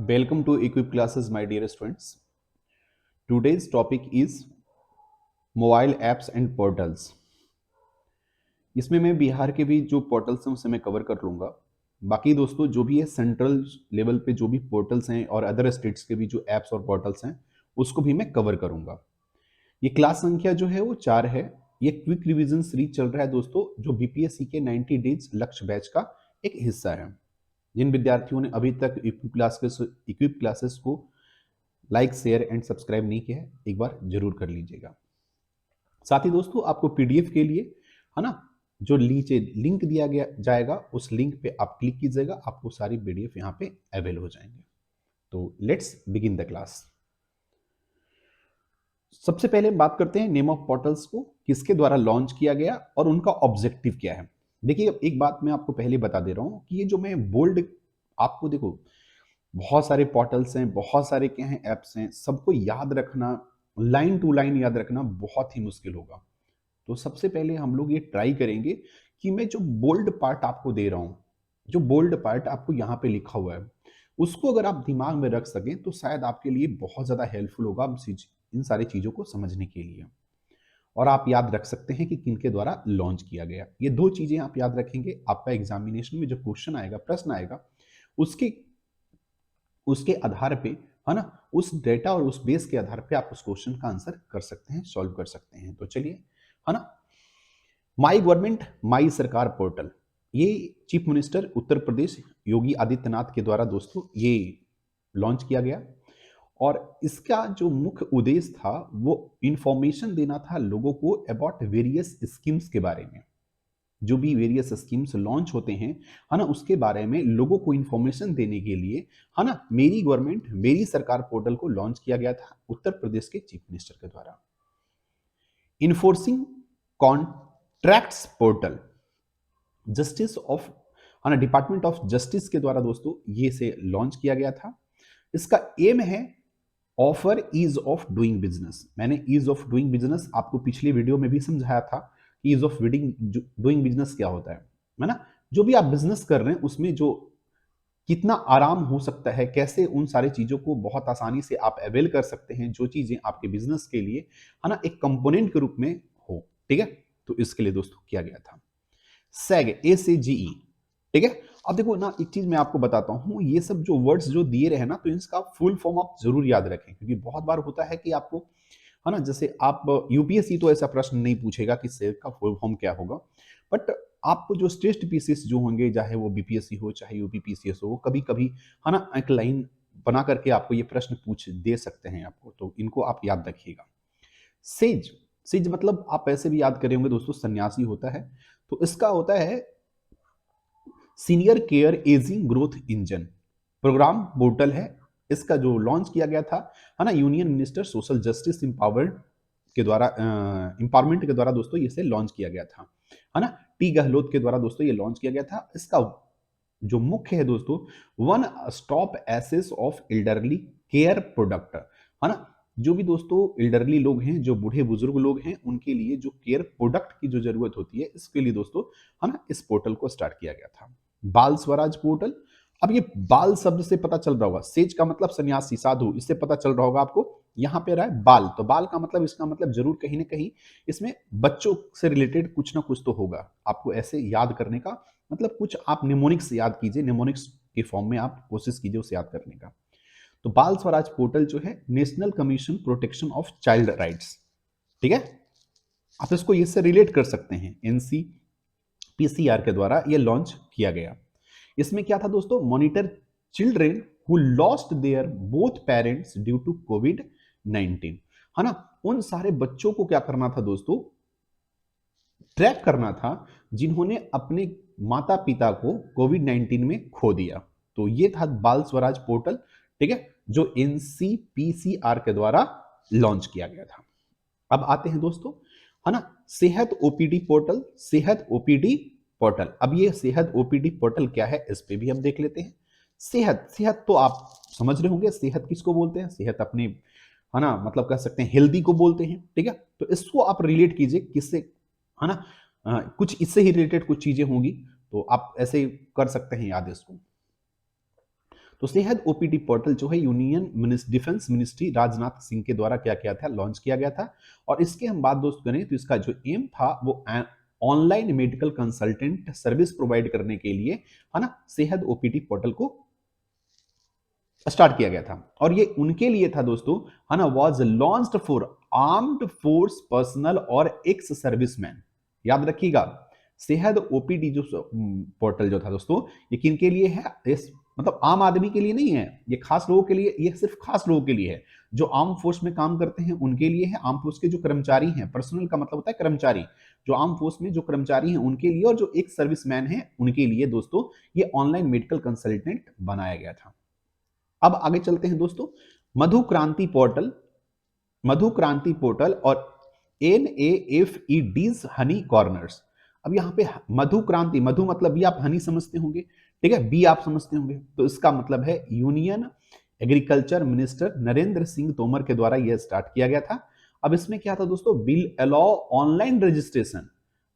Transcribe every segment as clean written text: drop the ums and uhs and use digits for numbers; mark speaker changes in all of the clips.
Speaker 1: Welcome to Equip Classes, my dear students. Today's topic is mobile apps and portals. इसमें मैं बिहार के भी जो पोर्टल्स हैं उसे मैं कवर कर लूँगा। बाकी दोस्तों जो भी है सेंट्रल लेवल पे जो भी पोर्टल्स हैं और अदर स्टेट्स के भी जो ऐप्स और पोर्टल्स हैं उसको भी मैं कवर करूँगा। ये क्लास संख्या जो है वो 4 है। ये क्विक रिवीजन सीरीज चल रहा है दोस्तों, जो बीपीएससी के 90 डेज लक्ष्य बैच का एक हिस्सा है। जिन विद्यार्थियों ने अभी तक इक्विप क्लासेस को लाइक, शेयर एंड सब्सक्राइब नहीं किया है, एक बार जरूर कर लीजिएगा। साथ ही दोस्तों आपको पीडीएफ के लिए है ना, जो नीचे लिंक दिया गया जाएगा उस लिंक पे आप क्लिक कीजिएगा, आपको सारी पीडीएफ यहाँ पे अवेल हो जाएंगे। तो लेट्स बिगिन द क्लास। सबसे पहले हम बात करते हैं नेम ऑफ पोर्टल्स को किसके द्वारा लॉन्च किया गया और उनका ऑब्जेक्टिव क्या है। देखिए एक बात मैं आपको पहले बता दे रहा हूं कि ये जो मैं बोल्ड आपको देखो, बहुत सारे पोर्टल्स हैं, बहुत सारे क्या हैं ऐप्स हैं, सबको याद रखना, लाइन टू लाइन याद रखना बहुत ही मुश्किल होगा। तो सबसे पहले हम लोग ये ट्राई करेंगे कि मैं जो बोल्ड पार्ट आपको दे रहा हूं, जो बोल्ड पार्ट आपको यहाँ पे लिखा हुआ है, उसको अगर आप दिमाग में रख सकें तो शायद आपके लिए बहुत ज़्यादा हेल्पफुल होगा इन सारी चीज़ों को समझने के लिए। और आप याद रख सकते हैं कि किनके द्वारा लॉन्च किया गया। ये दो चीज़ें आप याद रखेंगे, आपका एग्जामिनेशन में जो क्वेश्चन आएगा, प्रश्न आएगा, उसके उसके आधार पे है ना, उस डेटा और उस बेस के आधार पे आप उस क्वेश्चन का आंसर कर सकते हैं, सॉल्व कर सकते हैं। तो चलिए, है ना, माई गवर्नमेंट माई सरकार पोर्टल, ये चीफ मिनिस्टर उत्तर प्रदेश योगी आदित्यनाथ के द्वारा दोस्तों ये लॉन्च किया गया। और इसका जो मुख्य उद्देश्य था वो इंफॉर्मेशन देना था लोगों को अबाउट वेरियस स्कीम्स के बारे में। जो भी वेरियस स्कीम्स लॉन्च होते हैं, है ना, उसके बारे में लोगों को इंफॉर्मेशन देने के लिए, है ना, मेरी गवर्नमेंट मेरी सरकार पोर्टल को लॉन्च किया गया था उत्तर प्रदेश के चीफ मिनिस्टर के द्वारा। Enforcing contracts portal, justice of, है ना, डिपार्टमेंट ऑफ जस्टिस के द्वारा दोस्तों ये से लॉन्च किया गया था। इसका एम है offer ease of doing business. मैंने ईज ऑफ डूइंग बिजनेस आपको पिछली वीडियो में भी समझाया था कि ईज ऑफ डूइंग बिजनेस क्या होता है ना, जो भी आप बिजनेस कर रहे हैं उसमें जो कितना आराम हो सकता है, कैसे उन सारी चीजों को बहुत आसानी से आप अवेल कर सकते हैं, जो चीजें आपके बिजनेस के लिए, है ना, एक कंपोनेंट के रूप में हो। ठीक है, तो इसके लिए दोस्तों किया गया था सैग, ACGE। ठीक है, अब देखो ना, एक चीज मैं आपको बताता हूं, ये सब जो वर्ड्स जो दिए रहे ना, तो इसका फुल फॉर्म आप जरूर याद रखें, क्योंकि बहुत बार होता है कि आपको, है ना, जैसे आप यूपीएससी तो ऐसा प्रश्न नहीं पूछेगा कि सैग का फुल फॉर्म क्या होगा, बट आपको जो टेस्ट पीसीएस जो होंगे, चाहे वो बीपीएससी हो चाहे यूपीपीसीएस हो, वो कभी कभी, है ना, एक लाइन बना करके आपको ये प्रश्न पूछ दे सकते हैं आपको, तो इनको आप याद रखिएगा। सेज, सेज मतलब आप ऐसे भी याद करे होंगे दोस्तों, सन्यासी होता है, तो इसका होता है senior care aging growth engine program portal है। इसका जो लॉन्च किया गया था, है ना, union minister social justice empowerment के द्वारा दोस्तों इसे लॉन्च किया गया था, है ना, टी गहलोत के द्वारा दोस्तों ये लॉन्च किया गया था। इसका जो मुख्य है दोस्तों, one stop access of elderly care product, है ना, जो भी दोस्तों एल्डरली लोग हैं, जो बूढ़े बुजुर्ग लोग हैं, उनके लिए जो केयर प्रोडक्ट की जो जरूरत होती है, इसके लिए दोस्तों, है ना, इस पोर्टल को स्टार्ट किया गया था। बाल स्वराज पोर्टल, अब ये बाल शब्द से पता चल रहा होगा, सेज का मतलब सन्यासी साधु, इससे पता चल रहा होगा आपको, यहां पे रहा है बाल, तो बाल का मतलब, इसका मतलब जरूर कहीं ना कहीं इसमें बच्चों से रिलेटेड कुछ ना कुछ तो होगा। आपको ऐसे याद करने का मतलब, कुछ आप निमोनिक्स याद कीजिए, निमोनिक्स के फॉर्म में आप कोशिश कीजिए उसे याद करने का। तो बाल स्वराज पोर्टल जो है national commission protection of child rights, ठीक है, आप इसको इससे रिलेट कर सकते हैं, NCPCR के द्वारा ये लॉन्च किया गया। इसमें क्या था दोस्तों, monitor children who lost their both parents due to कोविड-19, है ना, उन सारे बच्चों को क्या करना था दोस्तों, ट्रैक करना था जिन्होंने अपने माता पिता को कोविड-19 में खो दिया। तो ये था बाल स्वराज पोर्टल, ठीक है, जो NCPCR के द्वारा लॉन्च किया गया था। अब आते हैं दोस्तों, है ना, सेहत ओपीडी पोर्टल, सेहत ओपीडी पोर्टल। अब ये सेहत ओपीडी पोर्टल क्या है, इस पे भी हम देख लेते हैं। सेहत, सेहत तो आप समझ रहे होंगे, सेहत किसको बोलते हैं, सेहत अपने, है ना, मतलब कह सकते हैं हेल्दी को बोलते हैं। ठीक है, तो इसको आप रिलेट कीजिए किससे, है ना, कुछ इससे ही रिलेटेड कुछ चीजें होंगी, तो आप ऐसे कर सकते हैं याद इसको। तो सेहत ओपीडी पोर्टल जो है union defence ministry Rajnath Singh के द्वारा क्या किया था, लॉन्च किया गया था। और इसके हम बात दोस्त करें तो इसका जो एम था वो online medical consultant service provide करने के लिए, है ना, सेहत ओपीडी पोर्टल को स्टार्ट किया गया था। और ये उनके लिए था दोस्तों, है ना, was launched for armed force personal और एक्स सर्विसमैन। याद रखिएगा, सेहत ओपीडी जो पोर्टल जो था दोस्तों, ये किन के लिए है, इस मतलब आम आदमी के लिए नहीं है, ये खास लोगों के लिए, ये सिर्फ खास लोगों के लिए है जो आर्म फोर्स में काम करते हैं, उनके लिए है। आर्म फोर्स के जो कर्मचारी हैं, पर्सनल का मतलब होता है कर्मचारी, जो आर्म फोर्स में जो कर्मचारी हैं उनके लिए, और जो एक सर्विसमैन है उनके लिए दोस्तों ये ऑनलाइन मेडिकल कंसल्टेंट बनाया गया था। अब आगे चलते हैं दोस्तों, मधु क्रांति पोर्टल, मधु क्रांति पोर्टल और NAFED's हनी कॉर्नर्स। अब यहां पे मधु क्रांति, मधु मतलब भी आप हनी समझते होंगे, ठीक है, बी आप समझते होंगे, तो इसका मतलब है union agriculture minister Narendra Singh Tomar के द्वारा यह स्टार्ट किया गया था। अब इसमें क्या था दोस्तों, bill allow online registration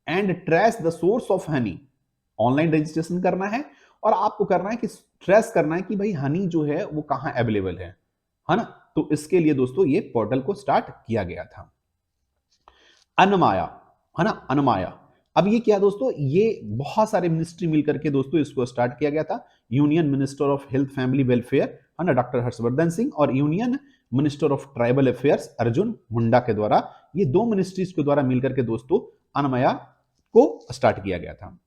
Speaker 1: and trace the source of honey. Online registration करना है और आपको करना है कि ट्रेस करना है कि भाई हनी जो है वो कहां अवेलेबल है ना। तो इसके लिए दोस्तों ये पोर्टल को स्टार्ट किया गया था। अनमाया, है ना, अनमाया। अब ये क्या दोस्तों, ये बहुत सारे मिनिस्ट्री मिलकर के दोस्तों इसको स्टार्ट किया गया था। Union minister of health family welfare, है ना, डॉक्टर हर्षवर्धन सिंह, और union minister of tribal affairs Arjun Munda के द्वारा, ये दो मिनिस्ट्रीज के द्वारा मिलकर के दोस्तों अनमाया को स्टार्ट किया गया था।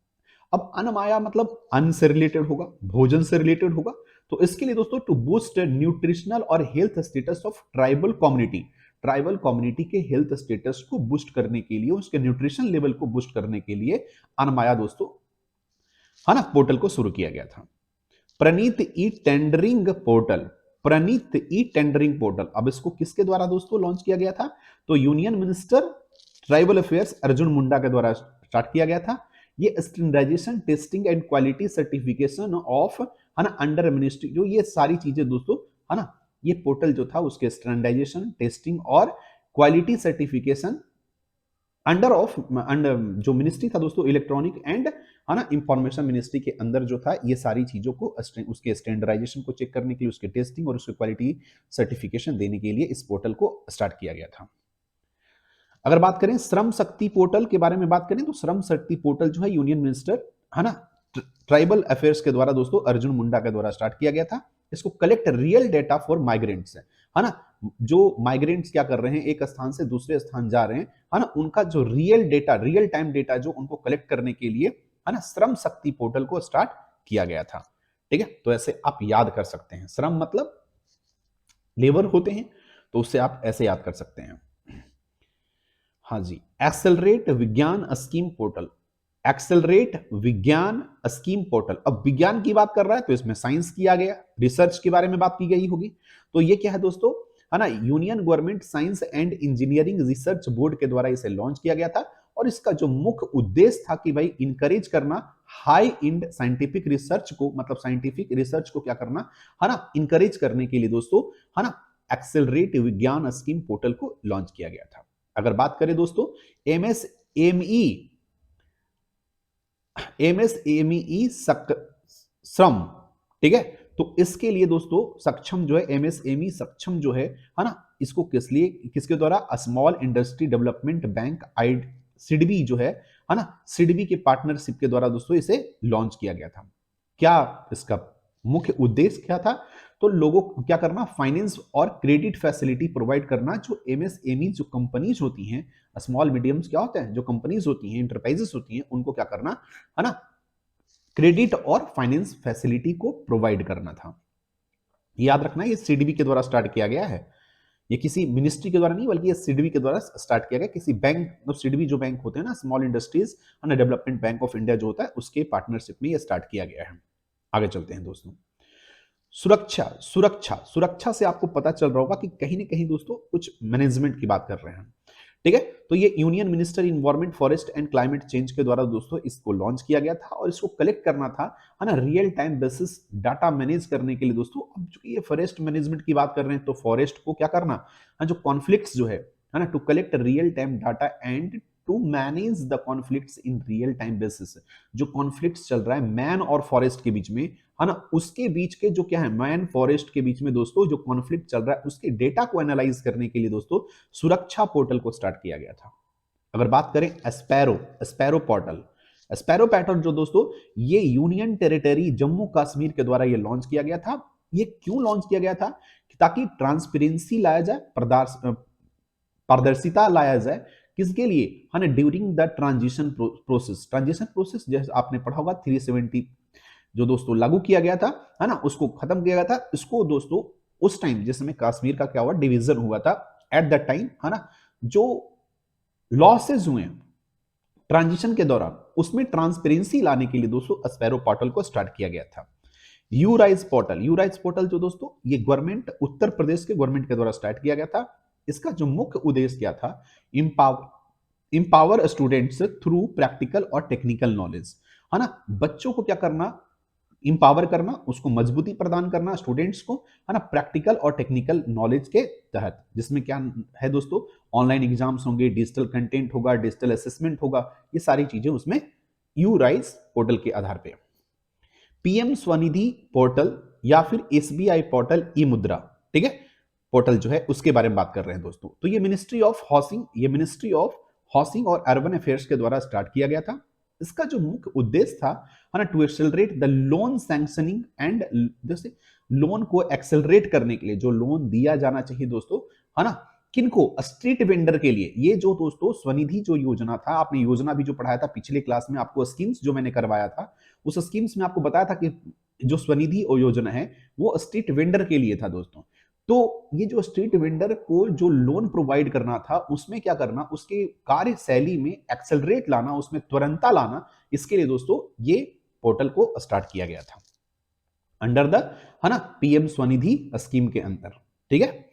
Speaker 1: अब अनमाया मतलब अन्न से रिलेटेड होगा, भोजन से रिलेटेड होगा। तो इसके लिए दोस्तों टू बूस्ट न्यूट्रिशनल और health status of tribal community, tribal community के हेल्थ स्टेटस को बूस्ट करने के लिए, उसके न्यूट्रिशन लेवल को बूस्ट करने के लिए अनमाया दोस्तों, है ना, पोर्टल को शुरू किया गया था। प्रणीत ई टेंडरिंग पोर्टल, प्रणीत ई टेंडरिंग पोर्टल, अब इसको किसके द्वारा दोस्तों लॉन्च किया गया था, तो union minister tribal affairs Arjun Munda के द्वारा स्टार्ट किया गया था। ये standardization, testing and quality certification of, है ना, अंडर मिनिस्ट्री, जो ये सारी चीजें दोस्तों, है ना, ये पोर्टल जो था उसके स्टैंडर्डाइजेशन, टेस्टिंग और quality certification under of, under जो मिनिस्ट्री था दोस्तों इलेक्ट्रॉनिक एंड, है ना, इंफॉर्मेशन मिनिस्ट्री के अंदर जो था, ये सारी चीजों को उसके स्टैंडर्डाइजेशन को चेक करने के लिए, उसके टेस्टिंग और उसके क्वालिटी सर्टिफिकेशन देने के लिए इस पोर्टल को स्टार्ट किया गया था। अगर बात करें श्रम शक्ति पोर्टल के बारे में बात करें, तो श्रम शक्ति पोर्टल जो है यूनियन मिनिस्टर, है ना, ट्राइबल अफेयर्स के द्वारा दोस्तों अर्जुन मुंडा के द्वारा स्टार्ट किया गया था। इसको collect real data for migrants है ना, जो माइग्रेंट्स क्या कर रहे हैं, एक स्थान से दूसरे स्थान जा रहे हैं, है ना, उनका जो real data, real time data जो उनको कलेक्ट करने के लिए, है ना, श्रम शक्ति पोर्टल को स्टार्ट किया गया था। ठीक है, तो ऐसे आप याद कर सकते हैं, श्रम मतलब लेबर होते हैं, तो उससे आप ऐसे याद कर सकते हैं। हाँ जी, एक्सेलरेट विज्ञान स्कीम पोर्टल, एक्सेलरेट विज्ञान स्कीम पोर्टल। अब विज्ञान की बात कर रहा है तो इसमें साइंस किया गया, रिसर्च के बारे में बात की गई होगी। तो ये क्या है दोस्तों, है ना, union government science and engineering research board के द्वारा इसे लॉन्च किया गया था। और इसका जो मुख्य उद्देश्य था कि भाई इनकरेज करना हाई इंड साइंटिफिक रिसर्च को, मतलब साइंटिफिक रिसर्च को क्या करना, है ना, इनकरेज करने के लिए दोस्तों, है ना, एक्सेलरेट विज्ञान स्कीम पोर्टल को लॉन्च किया गया था। अगर बात करें दोस्तों एमएसएमई श्रम, ठीक है, तो इसके लिए दोस्तों सक्षम जो है, एमएसएमई सक्षम जो है ना, इसको किस लिए, किसके द्वारा, small industry development bank SIDBI जो है ना, सिडबी के पार्टनरशिप के द्वारा दोस्तों इसे लॉन्च किया गया था। क्या इसका मुख्य उद्देश्य क्या था, तो लोगों को क्या करना, फाइनेंस और क्रेडिट फैसिलिटी प्रोवाइड करना, जो एमएसएमई जो कंपनीज होती हैं, स्मॉल मीडियम्स क्या होते हैं, जो कंपनीज होती हैं, इंटरप्राइजेस होती हैं, उनको क्या करना, है ना, क्रेडिट और फाइनेंस फैसिलिटी को प्रोवाइड करना था। याद रखना ये सीडबी के द्वारा स्टार्ट किया गया है, ये किसी मिनिस्ट्री के द्वारा नहीं, बल्कि ये सीडबी के द्वारा स्टार्ट किया गया, किसी बैंक, मतलब सीडबी जो बैंक होते हैं ना, small industries and development bank of India जो होता है, उसके पार्टनरशिप में ये स्टार्ट किया गया है। आगे चलते हैं दोस्तों, सुरक्षा, सुरक्षा, सुरक्षा से आपको पता चल रहा होगा कि कहीं ना कहीं दोस्तों कुछ मैनेजमेंट की बात कर रहे हैं, ठीक है। तो ये union minister environment, forest and climate change के द्वारा दोस्तों इसको लॉन्च किया गया था, और इसको कलेक्ट करना था, है ना, real time basis data manage करने के लिए दोस्तों। अब चूंकि ये फॉरेस्ट मैनेजमेंट की बात कर रहे हैं, तो फॉरेस्ट को क्या करना, जो कॉन्फ्लिक्ट्स जो है ना, to collect real time data and to manage the conflicts in real time basis. जो कॉन्फ्लिक्ट्स चल रहा है मैन और फॉरेस्ट के बीच में, है ना, उसके बीच के जो क्या है मैन फॉरेस्ट के बीच में दोस्तों जो कॉन्फ्लिक्ट चल रहा है उसके डेटा को एनालाइज करने के लिए दोस्तों सुरक्षा पोर्टल को स्टार्ट किया गया था। अगर बात करें एस्पैरो एस्पैरो पोर्टल, एस्पैरो पोर्टल जो दोस्तों ये यूनियन टेरिटरी जम्मू कश्मीर के द्वारा ये लॉन्च किया गया था। ये क्यों लॉन्च किया गया था? ताकि ट्रांसपेरेंसी लाया जाए, पारदर्शिता लाया जाए, किसके लिए, है ना, ड्यूरिंग द ट्रांजिशन प्रोसेस जैसे आपने पढ़ा होगा 370 जो दोस्तों लागू किया गया था, है ना, उसको खत्म किया गया था। इसको दोस्तों उस टाइम जिसमें कश्मीर का क्या हुआ डिवीजन हुआ था एट द टाइम, है ना, जो लॉसेज हुए ट्रांजिशन के दौरान उसमें ट्रांसपेरेंसी लाने के लिए दोस्तों एस्पैरो पोर्टल को स्टार्ट किया गया था। यूराइज पोर्टल जो दोस्तों ये गवर्नमेंट उत्तर प्रदेश के गवर्नमेंट के द्वारा स्टार्ट किया गया था। इसका जो मुख्य उद्देश्य क्या था, इंपावर स्टूडेंट्स थ्रू प्रैक्टिकल और टेक्निकल नॉलेज, है ना, बच्चों को क्या करना, इंपावर करना, उसको मजबूती प्रदान करना स्टूडेंट्स को, है ना, प्रैक्टिकल और टेक्निकल नॉलेज के तहत, जिसमें क्या है दोस्तों ऑनलाइन एग्जाम्स होंगे, डिजिटल कंटेंट होगा, डिजिटल असेसमेंट होगा, ये सारी चीजें उसमें यू राइज पोर्टल के आधार पे। पीएम स्वनिधि पोर्टल या फिर एसबीआई पोर्टल ई मुद्रा, ठीक है, पोर्टल जो है उसके बारे में बात कर रहे हैं दोस्तों। तो ये मिनिस्ट्री ऑफ हाउसिंग और अर्बन अफेयर्स के द्वारा स्टार्ट किया गया था। इसका जो मुख्य उद्देश्य था, है ना, to accelerate the loan sanctioning and, जैसे लोन को एक्सेलरेट करने के लिए जो लोन दिया जाना चाहिए दोस्तों, है ना, किनको, स्ट्रीट वेंडर के लिए। ये जो दोस्तों स्वनिधि जो योजना था, आपने योजना भी जो पढ़ाया था पिछले क्लास में, आपको स्कीम्स जो मैंने करवाया था उस स्कीम्स में आपको बताया था कि जो स्वनिधि योजना है वो स्ट्रीट वेंडर के लिए था दोस्तों। तो ये जो स्ट्रीट वेंडर को जो लोन प्रोवाइड करना था उसमें क्या करना, उसके कार्यशैली में एक्सेलरेट लाना, उसमें त्वरंता लाना, इसके लिए दोस्तों ये पोर्टल को स्टार्ट किया गया था अंडर द, है ना, पीएम स्वनिधि स्कीम के अंदर, ठीक है।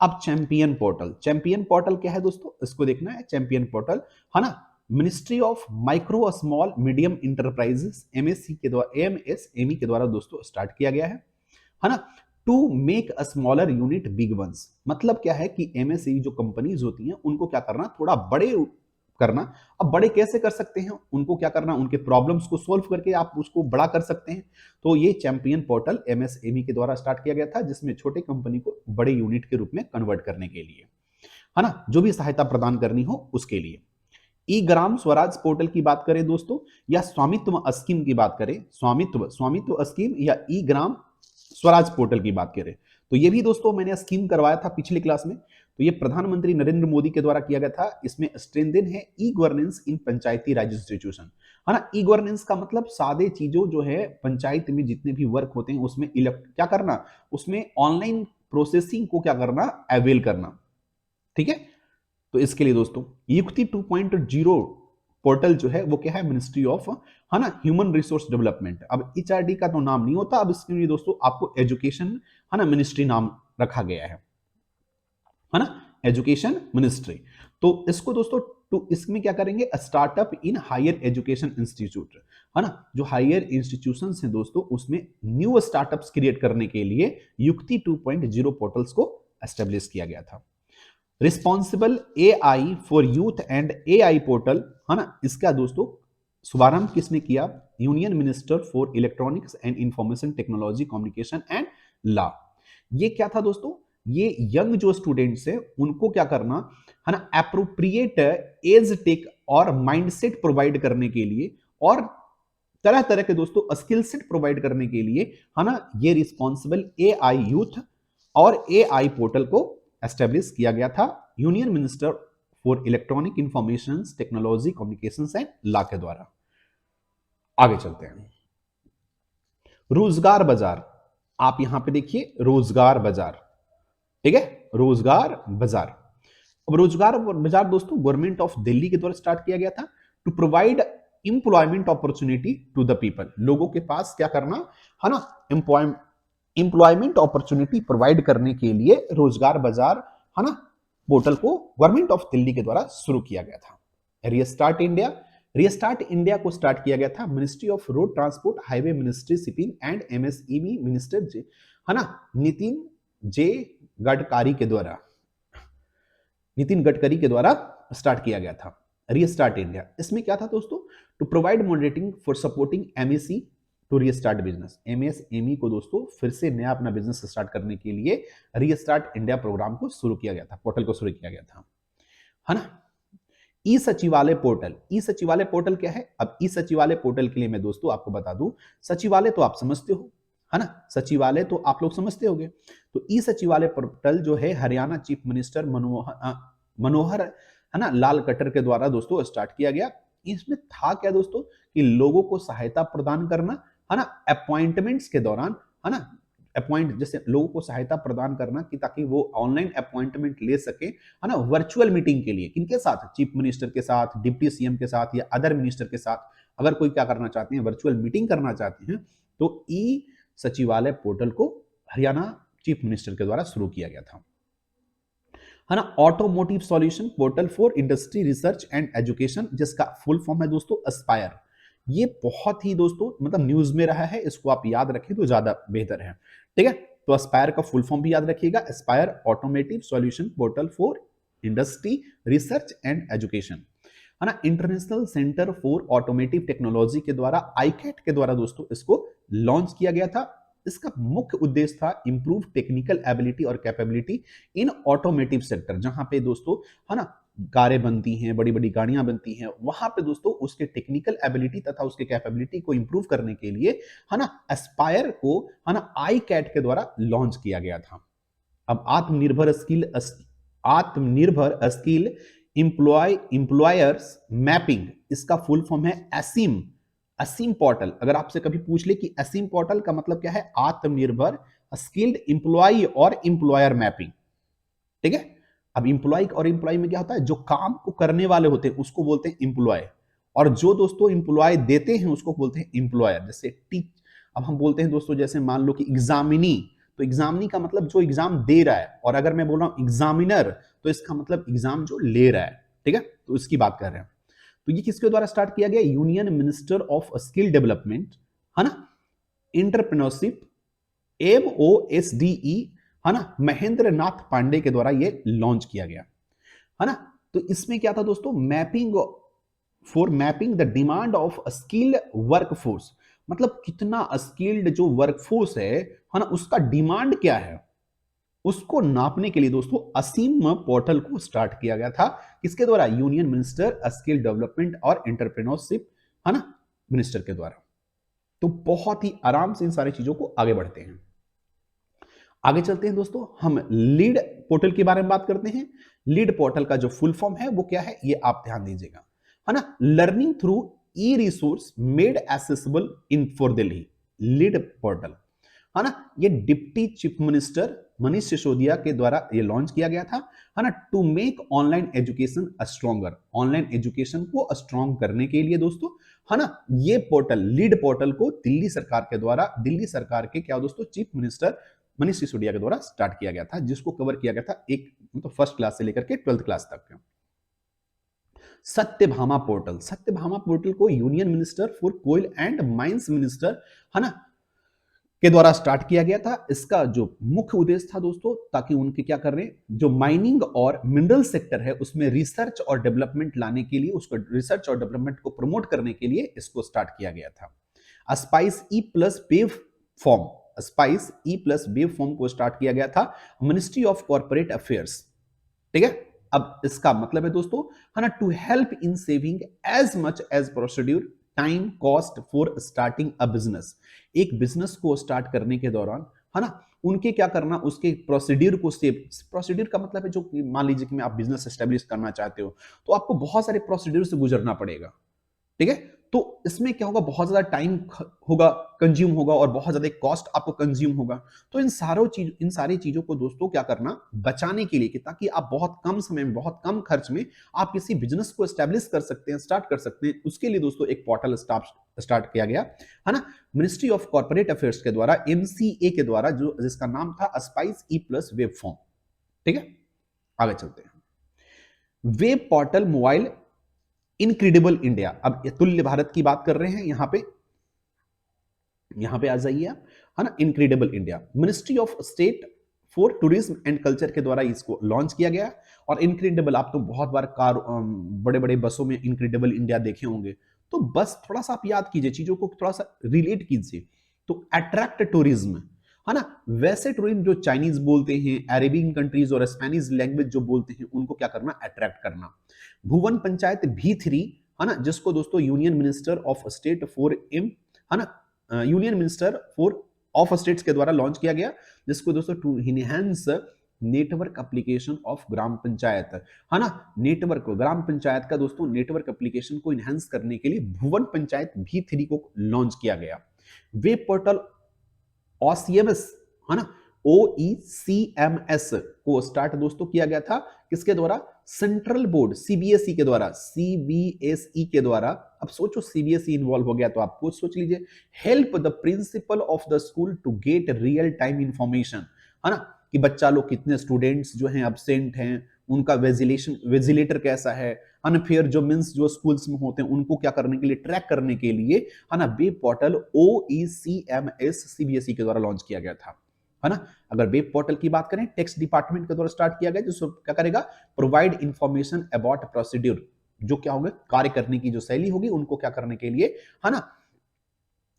Speaker 1: अब चैंपियन पोर्टल क्या है दोस्तों, इसको देखना है। चैंपियन पोर्टल, है ना, ministry of micro small medium enterprises MSME के द्वारा दोस्तों स्टार्ट किया गया है ना, to make a smaller unit big ones. मतलब क्या है कि एमएसएमई जो कंपनीज होती हैं उनको क्या करना, थोड़ा बड़े करना। अब बड़े कैसे कर सकते हैं, उनको क्या करना, उनके प्रॉब्लम्स को सोल्व करके आप उसको बड़ा कर सकते हैं। तो ये चैंपियन पोर्टल एमएसएमई के द्वारा स्टार्ट किया गया था, जिसमें छोटे कंपनी को बड़े यूनिट के रूप में कन्वर्ट करने के लिए, है ना, जो भी सहायता प्रदान करनी हो उसके लिए। ई ग्राम स्वराज पोर्टल की बात करें दोस्तों, या स्वामित्व स्कीम की बात करें, स्वामित्व स्कीम या ई ग्राम स्वराज पोर्टल की बात करें, तो ये भी दोस्तों मैंने स्कीम करवाया था पिछली क्लास में। तो ये प्रधानमंत्री नरेंद्र मोदी के द्वारा किया गया था। इसमें स्ट्रेंथन है ई गवर्नेंस इन पंचायती राज इंस्टीट्यूशन, है ना। ई गवर्नेंस का मतलब सादे चीजों जो है पंचायत में जितने भी वर्क होते हैं उसमें क्या करना, उसमें ऑनलाइन प्रोसेसिंग को क्या करना, अवेल करना, ठीक है। तो इसके लिए दोस्तों युक्ति 2.0 पोर्टल जो है वो क्या है, मिनिस्ट्री ऑफ, है ना, ह्यूमन रिसोर्स डेवलपमेंट। अब एचआरडी का तो नाम नहीं होता, अब इसके लिए दोस्तों आपको एजुकेशन, है ना, मिनिस्ट्री नाम रखा गया है ना, एजुकेशन मिनिस्ट्री। तो इसको दोस्तों तो इसमें क्या करेंगे, startup in higher education institute, है ना, जो हायर इंस्टीट्यूशन हैं दोस्तों उसमें न्यू स्टार्टअप्स क्रिएट करने के लिए युक्ति 2.0 पोर्टल्स को एस्टेब्लिश किया गया था। Responsible AI for youth and AI portal, है ना, इसका दोस्तों शुभारंभ किसने किया, union minister for electronics and information technology communication and law. ये क्या था दोस्तों, ये यंग जो स्टूडेंट्स है उनको क्या करना, है ना, एप्रोप्रिएट एज टेक और माइंडसेट प्रोवाइड करने के लिए और तरह तरह के दोस्तों स्किल सेट प्रोवाइड करने के लिए, है ना, ये रिस्पॉन्सिबल एआई यूथ और एआई पोर्टल को एस्टेब्लिश किया गया था union minister for electronic information technology communications and law के द्वारा। आगे चलते हैं, रोजगार बाजार। आप यहां पे देखिए रोजगार बाजार, ठीक है, रोजगार बाजार। अब रोजगार बाजार दोस्तों गवर्नमेंट ऑफ दिल्ली के द्वारा स्टार्ट किया गया था to provide employment opportunity to the people. लोगों के पास क्या करना, है ना, इंप्लॉयमेंट अपॉर्चुनिटी प्रोवाइड करने के लिए रोजगार बाजार, है ना, पोर्टल को गवर्नमेंट ऑफ दिल्ली के द्वारा शुरू किया गया था। रीस्टार्ट इंडिया को स्टार्ट किया गया था ministry of road transport highway ministry shipping and MSEB minister, है ना, नितिन गडकरी के द्वारा स्टार्ट किया गया था रीस्टार्ट इंडिया। इसमें क्या था दोस्तों, to provide monitoring for supporting MSE to restart business. MSME को दोस्तों फिर से नया अपना बिजनेस स्टार्ट करने के लिए रीस्टार्ट इंडिया प्रोग्राम को शुरू किया गया था, पोर्टल को शुरू किया गया था, है ना। ई सचिवालय पोर्टल, ई सचिवालय पोर्टल क्या है? अब ई सचिवालय पोर्टल के लिए मैं दोस्तों आपको बता दूं, सचिवालय तो आप समझते हो, है ना, सचिवालय तो आप लोग समझते होंगे। तो ई सचिवालय पोर्टल जो है हरियाणा चीफ मिनिस्टर मनोहर है ना लाल खट्टर के द्वारा दोस्तों स्टार्ट किया गया। इसमें था क्या दोस्तों कि लोगों को सहायता प्रदान करना, है ना, अपॉइंटमेंट्स के दौरान, है ना, अपॉइंट जैसे लोगों को सहायता प्रदान करना कि ताकि वो ऑनलाइन अपॉइंटमेंट ले सके, है ना, वर्चुअल मीटिंग के लिए किनके साथ? चीफ मिनिस्टर के साथ, डिप्टी सीएम के साथ या अदर मिनिस्टर के साथ। अगर कोई क्या करना चाहते हैं, वर्चुअल मीटिंग करना चाहते हैं, तो ई सचिवालय पोर्टल को हरियाणा चीफ मिनिस्टर के द्वारा शुरू किया गया था, है ना। Automotive solution portal for industry research and education, जिसका फुल फॉर्म है दोस्तों एस्पायर। ये बहुत ही दोस्तों मतलब न्यूज में रहा है, इसको आप याद रखें तो ज्यादा बेहतर है, ठीक है। तो एस्पायर का फुल फॉर्म भी याद रखिएगा, Aspire automotive solution portal for industry research and education, है ना। International centre for automotive technology के द्वारा, आईकैट के द्वारा दोस्तों इसको लॉन्च किया गया था। इसका मुख्य उद्देश्य था इंप्रूव टेक्निकल एबिलिटी और कैपेबिलिटी इन ऑटोमोटिव सेक्टर, जहां पे दोस्तों, है ना, कारें बनती हैं, बड़ी बड़ी गाड़ियां बनती हैं, वहां पे दोस्तों उसके टेक्निकल एबिलिटी तथा उसके कैपेबिलिटी को इंप्रूव करने के लिए, है ना, एस्पायर को, है ना, आई कैट के द्वारा लॉन्च किया गया था। अब आत्मनिर्भर स्किल इंप्लॉयर्स मैपिंग, इसका फुल फॉर्म है एसिम। असीम पोर्टल, अगर आपसे कभी पूछ ले कि असीम पोर्टल का मतलब क्या है, आत्मनिर्भर स्किल्ड इंप्लॉय और इंप्लॉयर मैपिंग, ठीक है। अब इंप्लॉय और इंप्लॉय में क्या होता है, जो काम को करने वाले होते हैं उसको बोलते हैं इंप्लॉय, और जो दोस्तों इंप्लॉय देते हैं उसको बोलते हैं इंप्लॉयर। जैसे अब हम बोलते हैं दोस्तों, जैसे मान लो कि एग्जामिनी, तो एग्जामिनी का मतलब जो एग्जाम दे रहा है, और अगर मैं बोल रहा हूं एग्जामिनर, तो इसका मतलब एग्जाम जो ले रहा है, ठीक है। तो इसकी बात कर रहे हैं। तो ये किसके द्वारा स्टार्ट किया गया? Union minister of skill development, है ना, एंटरप्रेन्योरशिप, MOSDE, है ना, महेंद्र नाथ पांडे के द्वारा ये लॉन्च किया गया, है ना। तो इसमें क्या था दोस्तों, mapping the demand of skilled workforce, मतलब कितना स्किल्ड जो वर्कफोर्स है ना, उसका डिमांड क्या है, उसको नापने के लिए दोस्तों असीम पोर्टल को स्टार्ट किया गया था। किसके द्वारा? यूनियन मिनिस्टर स्किल डेवलपमेंट और एंटरप्रेन्योरशिप, है ना, मिनिस्टर के द्वारा। तो बहुत ही आराम से इन सारी चीजों को आगे बढ़ते हैं। आगे चलते हैं दोस्तों, हम लीड पोर्टल के बारे में बात करते हैं। लीड पोर्टल का जो फुल फॉर्म है वो क्या है, ये आप ध्यान दीजिएगा, है ना। Learning through e resource made accessible in for Delhi, lead portal, है ना। ये deputy chief minister Manish Sisodia के द्वारा ये लॉन्च किया गया था, है ना, to make online education stronger, online education को स्ट्रॉन्ग करने के लिए दोस्तों, है ना। ये पोर्टल, लीड पोर्टल को दिल्ली सरकार के द्वारा, दिल्ली सरकार के क्या दोस्तों, चीफ मिनिस्टर मनीष सिसोदिया के द्वारा स्टार्ट किया गया था, जिसको कवर किया गया था एक मतलब फर्स्ट क्लास से लेकर के 12th क्लास तक। सत्यभामा पोर्टल, सत्यभामा पोर्टल को union minister for coal and mines minister, है ना, के द्वारा स्टार्ट किया गया था। इसका जो मुख्य उद्देश्य था दोस्तों, ताकि उनके क्या कर रहे हैं, जो माइनिंग और मिनरल सेक्टर है उसमें रिसर्च और डेवलपमेंट लाने के लिए, उसको रिसर्च और डेवलपमेंट को प्रमोट करने के लिए इसको स्टार्ट किया गया था। Spice E plus wave form, spice E plus wave form को स्टार्ट किया गया था मिनिस्ट्री ऑफ कॉर्पोरेट अफेयर्स, ठीक है। अब इसका मतलब है दोस्तों, है ना, to help in saving as much as procedure time cost for starting a business. एक बिजनेस को स्टार्ट करने के दौरान, है ना, उनके क्या करना, उसके प्रोसीड्यूर को सेव, प्रोसीड्यूर का मतलब है जो मान लीजिए कि मैं आप बिजनेस एस्टेब्लिश करना चाहते हो, तो आपको बहुत सारे प्रोसीड्यूर से गुजरना पड़ेगा, ठीक है। तो इसमें क्या होगा, बहुत ज्यादा टाइम होगा, कंज्यूम होगा, और बहुत ज्यादा कॉस्ट आपको कंज्यूम होगा। तो इन सारी चीजों को दोस्तों क्या करना, बचाने के लिए, कि ताकि आप बहुत कम समय में, बहुत कम खर्च में आप किसी बिजनेस को एस्टेब्लिश कर सकते हैं, स्टार्ट कर सकते हैं। उसके लिए दोस्तों एक पोर्टल स्टार्ट किया गया, है ना, मिनिस्ट्री ऑफ कॉर्पोरेट अफेयर्स के द्वारा, MCA के द्वारा, जो जिसका नाम था spice E plus web form, ठीक है। आगे चलते हैं। Web portal mobile incredible India, अब तुल्य भारत की बात कर रहे हैं यहां पे आ जाइए आप, है ना। Incredible India, ministry of state for tourism and culture के द्वारा इसको लॉन्च किया गया। और इनक्रेडिबल, आप तो बहुत बार बड़े बड़े बसों में इनक्रेडिबल इंडिया देखे होंगे, तो बस थोड़ा सा आप याद कीजिए, चीजों को थोड़ा सा रिलेट कीजिए। तो अट्रैक्ट टूरिज्म, है ना, वैसे टूरिज्म जो चाइनीज बोलते हैं, अरेबियन कंट्रीज और स्पेनिश लैंग्वेज जो बोलते हैं, उनको क्या करना, अट्रैक्ट करना। भुवन पंचायत V3, है ना, जिसको दोस्तों union minister of state for M, है ना, union minister for of states के द्वारा लॉन्च किया गया, जिसको दोस्तों to enhance network application of gram panchayat, है ना, नेटवर्क ग्राम पंचायत का दोस्तों नेटवर्क एप्लीकेशन को इनहेंस करने के लिए भुवन पंचायत V3 को लॉन्च किया गया। वेब पोर्टल OCMS, है ना, OECMS को स्टार्ट दोस्तों किया गया था, किसके द्वारा, सेंट्रल बोर्ड CBSE के द्वारा, CBSE के द्वारा। अब सोचो CBSE इन्वॉल्व हो गया तो आप कुछ सोच लीजिए, help the principal of the school to get real time information, है ना, कि बच्चा लोग कितने स्टूडेंट्स जो हैं एब्सेंट हैं, उनका वेजिलेटर कैसा है ना, फिर जो मीन्स जो स्कूल्स में होते हैं उनको क्या करने के लिए, ट्रैक करने के लिए, है ना, वेब पोर्टल OECMS CBSE के द्वारा लॉन्च किया गया था, है ना। अगर वेब पोर्टल की बात करें, टेक्स्ट डिपार्टमेंट के द्वारा स्टार्ट किया गया, जो क्या करेगा, प्रोवाइड इंफॉर्मेशन अबाउट प्रोसीड्यूर, जो क्या होगा, कार्य करने की जो शैली होगी उनको क्या करने के लिए, है ना,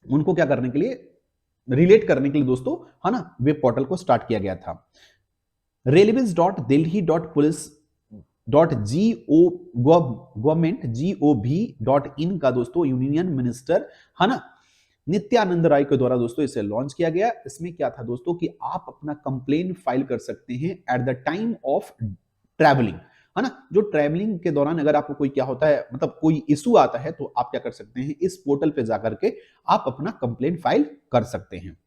Speaker 1: उनको क्या करने के लिए, रिलेट करने के लिए दोस्तों, है ना, वेब पोर्टल को स्टार्ट किया गया था। railways.delhi.police.gov.in का दोस्तों यूनियन मिनिस्टर, है ना, नित्यानंद राय के द्वारा दोस्तों इसे लॉन्च किया गया। इसमें क्या था दोस्तों कि आप अपना कंप्लेन फाइल कर सकते हैं eight the time of travelling, है ना, जो ट्रैवलिंग के दौरान अगर आपको कोई क्या होता है, मतलब कोई इशू आता है, तो आप क्या कर सकते हैं, इस पोर्टल पे जाकर के आप अपना कंप्लेन फाइल कर सकते हैं।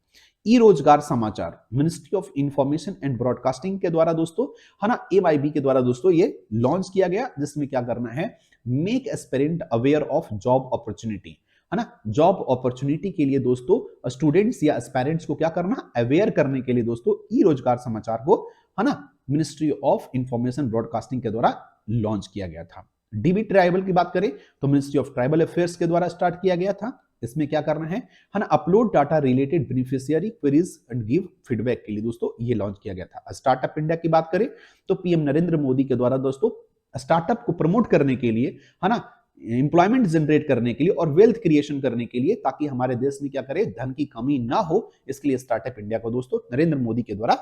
Speaker 1: ई रोजगार समाचार, ministry of information and broadcasting के द्वारा दोस्तों, है ना, MIB के द्वारा दोस्तों ये लॉन्च किया गया, जिसमें क्या करना है, make aspirant aware of job opportunity, है ना, जॉब अपॉर्चुनिटी के लिए दोस्तों स्टूडेंट्स या एस्पायरेंट्स को क्या करना, अवेयर करने के लिए दोस्तों ई रोजगार समाचार को, है ना, मिनिस्ट्री ऑफ इंफॉर्मेशन ब्रॉडकास्टिंग के द्वारा लॉन्च किया गया था। DB ट्राइबल की बात करें तो मिनिस्ट्री ऑफ ट्राइबल अफेयर्स के द्वारा स्टार्ट किया गया था। इसमें क्या करना है ना, upload data related beneficiary queries and give feedback के लिए दोस्तों ये लॉन्च किया गया था। स्टार्टअप इंडिया की बात करें तो PM नरेंद्र मोदी के द्वारा दोस्तों स्टार्टअप को प्रमोट करने के लिए, है ना, एम्प्लॉयमेंट जनरेट करने के लिए और वेल्थ क्रिएशन करने के लिए, ताकि हमारे देश में क्या करे, धन की कमी ना हो, इसके लिए स्टार्टअप इंडिया को दोस्तों नरेंद्र मोदी के द्वारा,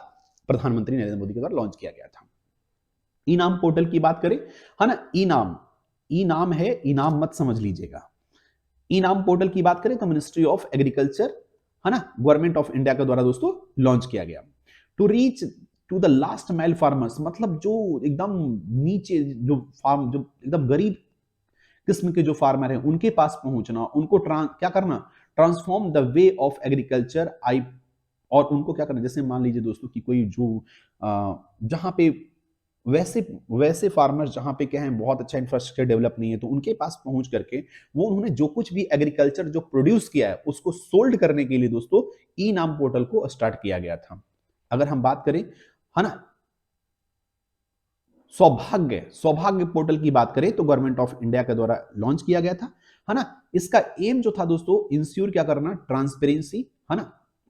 Speaker 1: प्रधानमंत्री नरेंद्र मोदी के द्वारा लॉन्च किया गया था। इनाम पोर्टल की बात करें, है ना, इनाम है, इनाम मत समझ लीजिएगा। इनाम पोर्टल की बात करें तो मिनिस्ट्री ऑफ एग्रीकल्चर, है ना, गवर्नमेंट ऑफ इंडिया के द्वारा दोस्तों लॉन्च किया गया। To reach to the last mile farmers, मतलब जो एकदम नीचे जो फार्म, जो एकदम गरीब किस्म के जो फार्मर हैं उनके पास पहुंचना, उनको क्या करना, transform the way of agriculture I, और उनको क्या करना, जैसे मान लीजिए दोस्तों कि कोई जो जहां पे वैसे फार्मर्स जहां पे क्या है, बहुत अच्छा इंफ्रास्ट्रक्चर डेवलप नहीं है, तो उनके पास पहुंच करके वो उन्होंने जो कुछ भी एग्रीकल्चर जो प्रोड्यूस किया है उसको सोल्ड करने के लिए दोस्तों ई नाम पोर्टल को स्टार्ट किया गया था। अगर हम बात करें, है ना, सौभाग्य पोर्टल की बात करें तो गवर्नमेंट ऑफ इंडिया के द्वारा लॉन्च किया गया था, है ना। इसका एम जो था दोस्तों, इंश्योर क्या करना, ट्रांसपेरेंसी, है ना,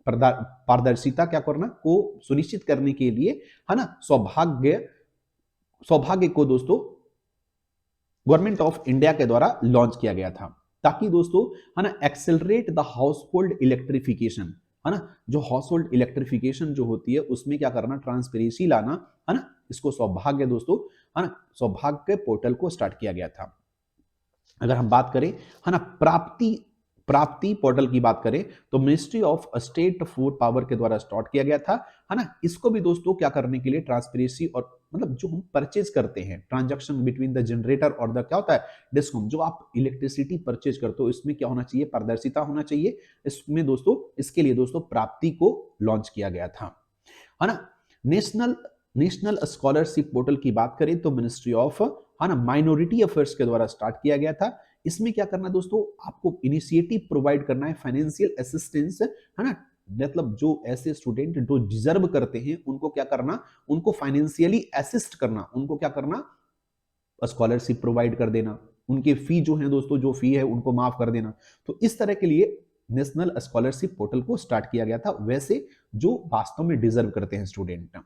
Speaker 1: पारदर्शिता क्या करना को सुनिश्चित करने के लिए, है ना, सौभाग्य को दोस्तों गवर्नमेंट ऑफ इंडिया के द्वारा लॉन्च किया गया था, ताकि दोस्तों, है ना, accelerate the house hold electrification, है ना, जो हाउस होल्ड इलेक्ट्रिफिकेशन जो होती है उसमें क्या करना, ट्रांसपेरेंसी लाना, है ना, इसको सौभाग्य दोस्तों, है ना, सौभाग्य पोर्टल को स्टार्ट किया गया था। अगर हम बात करें, है ना, प्राप्ति पोर्टल की बात करें तो ministry of state food power के द्वारा स्टार्ट किया गया था, है ना। इसको भी दोस्तों क्या करने के लिए, ट्रांसपेरेंसी, और मतलब जो हम परचेज करते हैं, ट्रांजैक्शन बिटवीन द जनरेटर और द क्या होता है, डिस्कॉम, जो आप इलेक्ट्रिसिटी परचेज करते हो इसमें क्या होना चाहिए, पारदर्शिता होना चाहिए। इसमें दोस्तों, इसके लिए दोस्तों प्राप्ति को लॉन्च किया गया था, है ना। नेशनल स्कॉलरशिप पोर्टल की बात करें तो मिनिस्ट्री ऑफ, है ना, माइनॉरिटी अफेयर्स के द्वारा स्टार्ट किया गया था। इसमें क्या करना दोस्तों, आपको इनिशिएटिव प्रोवाइड करना है, फाइनेंशियल असिस्टेंस, है ना, मतलब जो ऐसे स्टूडेंट जो डिजर्व करते हैं उनको क्या करना, उनको फाइनेंशियली असिस्ट करना, उनको क्या करना, स्कॉलरशिप प्रोवाइड कर देना, उनके फी जो है दोस्तों, जो फी है उनको माफ कर देना। तो इस तरह के लिए नेशनल स्कॉलरशिप पोर्टल को स्टार्ट किया गया था, वैसे जो वास्तव में डिजर्व करते हैं स्टूडेंट।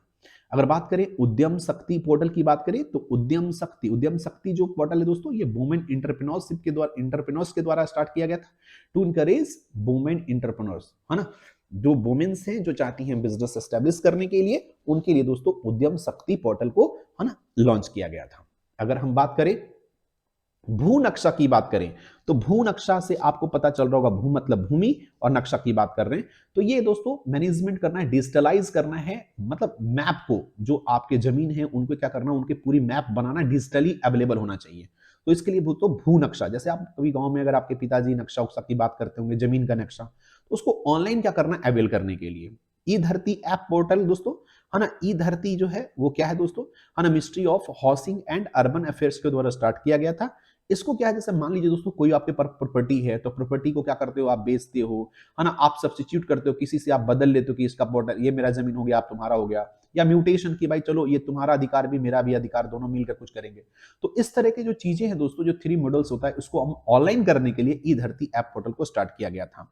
Speaker 1: अगर बात करें उद्यम शक्ति पोर्टल की बात करें तो उद्यम शक्ति जो पोर्टल है दोस्तों, ये वुमेन एंटरप्रेन्योर्स के द्वारा स्टार्ट किया गया था टू इनकरेज वुमेन एंटरप्रेन्योर्स, है ना, जो वुमेन्स हैं जो चाहती हैं बिजनेस एस्टेब्लिश करने के लिए, उनके लिए दोस्तों उद्यम शक्ति पोर्टल को, है ना, लॉन्च किया गया था। अगर हम बात करें भू नक्शा की बात करें तो भू नक्शा से आपको पता चल रहा होगा, भू मतलब भूमि और नक्शा की बात कर रहे हैं, तो ये दोस्तों मैनेजमेंट करना है, डिजिटलाइज करना है, मतलब मैप को, जो आपके जमीन है उनको क्या करना है, उनके पूरी मैप बनाना, डिजिटली अवेलेबल होना चाहिए। तो इसके लिए तो भू नक्शा, जैसे आप कभी गांव में अगर आपके पिताजी नक्शा उक्शा की बात करते होंगे, जमीन का नक्शा, तो उसको ऑनलाइन क्या करना है, अवेल करने के लिए ई धरती ऐप पोर्टल दोस्तों, है ना। ई धरती जो है वो क्या है दोस्तों, है ना, ministry of housing and urban affairs के द्वारा स्टार्ट किया गया था। इसको क्या है, जैसे मान लीजिए दोस्तों कोई आपके प्रॉपर्टी है, तो प्रॉपर्टी को क्या करते हो, आप बेचते हो, है ना, आप सब्स्टिट्यूट करते हो, किसी से आप बदल लेते हो कि इसका पोर्टल, ये मेरा जमीन हो गया, आप तुम्हारा हो गया, या म्यूटेशन की भाई चलो ये तुम्हारा अधिकार भी मेरा भी अधिकार, दोनों मिलकर कुछ करेंगे। तो इस तरह के जो चीजें हैं दोस्तों, जो 3 मॉडल्स होता है, उसको हम ऑनलाइन करने के लिए ई धरती ऐप पोर्टल को स्टार्ट किया गया था।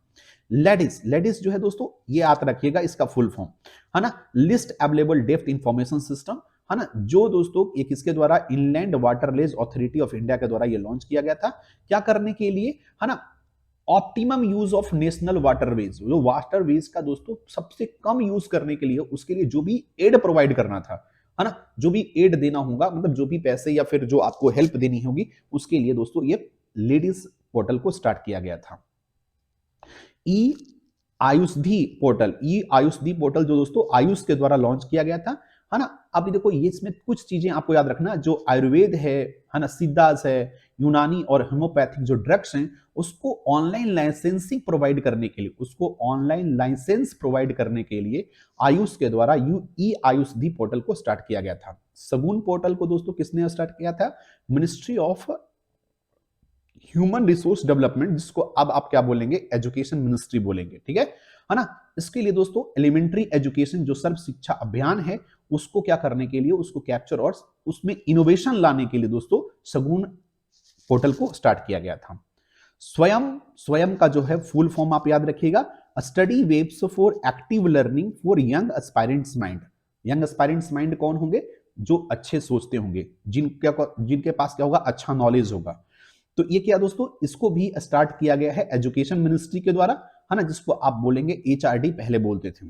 Speaker 1: लेडिस जो है दोस्तों, ये याद रखिएगा इसका फुल फॉर्म, है ना, list available depth information system, है ना, जो दोस्तों ये किसके द्वारा, inland waterways authority of India के द्वारा ये लॉन्च किया गया था। क्या करने के लिए, है ना, optimum use of national waterways, जो वाटरवेज का दोस्तों सबसे कम यूज करने के लिए, उसके लिए जो भी एड प्रोवाइड करना था, है ना, जो भी एड देना होगा, मतलब जो भी पैसे या फिर जो आपको हेल्प देनी होगी, उसके लिए दोस्तों ये लेडीज पोर्टल को स्टार्ट किया गया था। ई आयुष्धी पोर्टल जो दोस्तों आयुष के द्वारा लॉन्च किया गया था, है ना। अभी देखो ये इसमें कुछ चीजें आपको याद रखना, जो आयुर्वेद है ना, सिद्धास है, यूनानी और होम्योपैथिक जो ड्रग्स हैं, उसको ऑनलाइन लाइसेंसिंग प्रोवाइड करने के लिए, उसको ऑनलाइन लाइसेंस प्रोवाइड करने के लिए आयुष के द्वारा ई आयुष्धी पोर्टल को स्टार्ट किया गया था। सगुन पोर्टल को दोस्तों किसने स्टार्ट किया था, ministry of human resource development, जिसको अब आप क्या बोलेंगे, एजुकेशन मिनिस्ट्री बोलेंगे, ठीक है ना। इसके लिए दोस्तों एलिमेंट्री एजुकेशन जो सर्व शिक्षा अभियान है, उसको क्या करने के लिए, उसको कैप्चर और उसमें इनोवेशन लाने के लिए दोस्तों सगुन पोर्टल को स्टार्ट किया गया था। स्वयं का जो है फुल फॉर्म आप याद रखिएगा, study webs for active learning for young aspirants mind. Young aspirants mind कौन होंगे, जो अच्छे सोचते होंगे, जिनके पास क्या होगा, अच्छा नॉलेज होगा। तो ये क्या दोस्तों, इसको भी स्टार्ट किया गया है एजुकेशन मिनिस्ट्री के द्वारा, है ना, जिसको आप बोलेंगे एचआरडी पहले बोलते थे।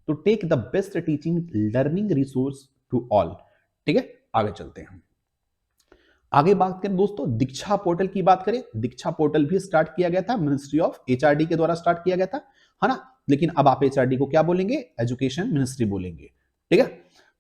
Speaker 1: तो take the best teaching learning resource to all, ठीक है। आगे चलते हैं, आगे बात करें दोस्तों दीक्षा पोर्टल की बात करें, दीक्षा पोर्टल भी स्टार्ट किया गया था मिनिस्ट्री ऑफ एचआरडी के द्वारा स्टार्ट किया गया था, है ना। लेकिन अब आप एचआरडी को क्या बोलेंगे, एजुकेशन मिनिस्ट्री बोलेंगे, ठीक है।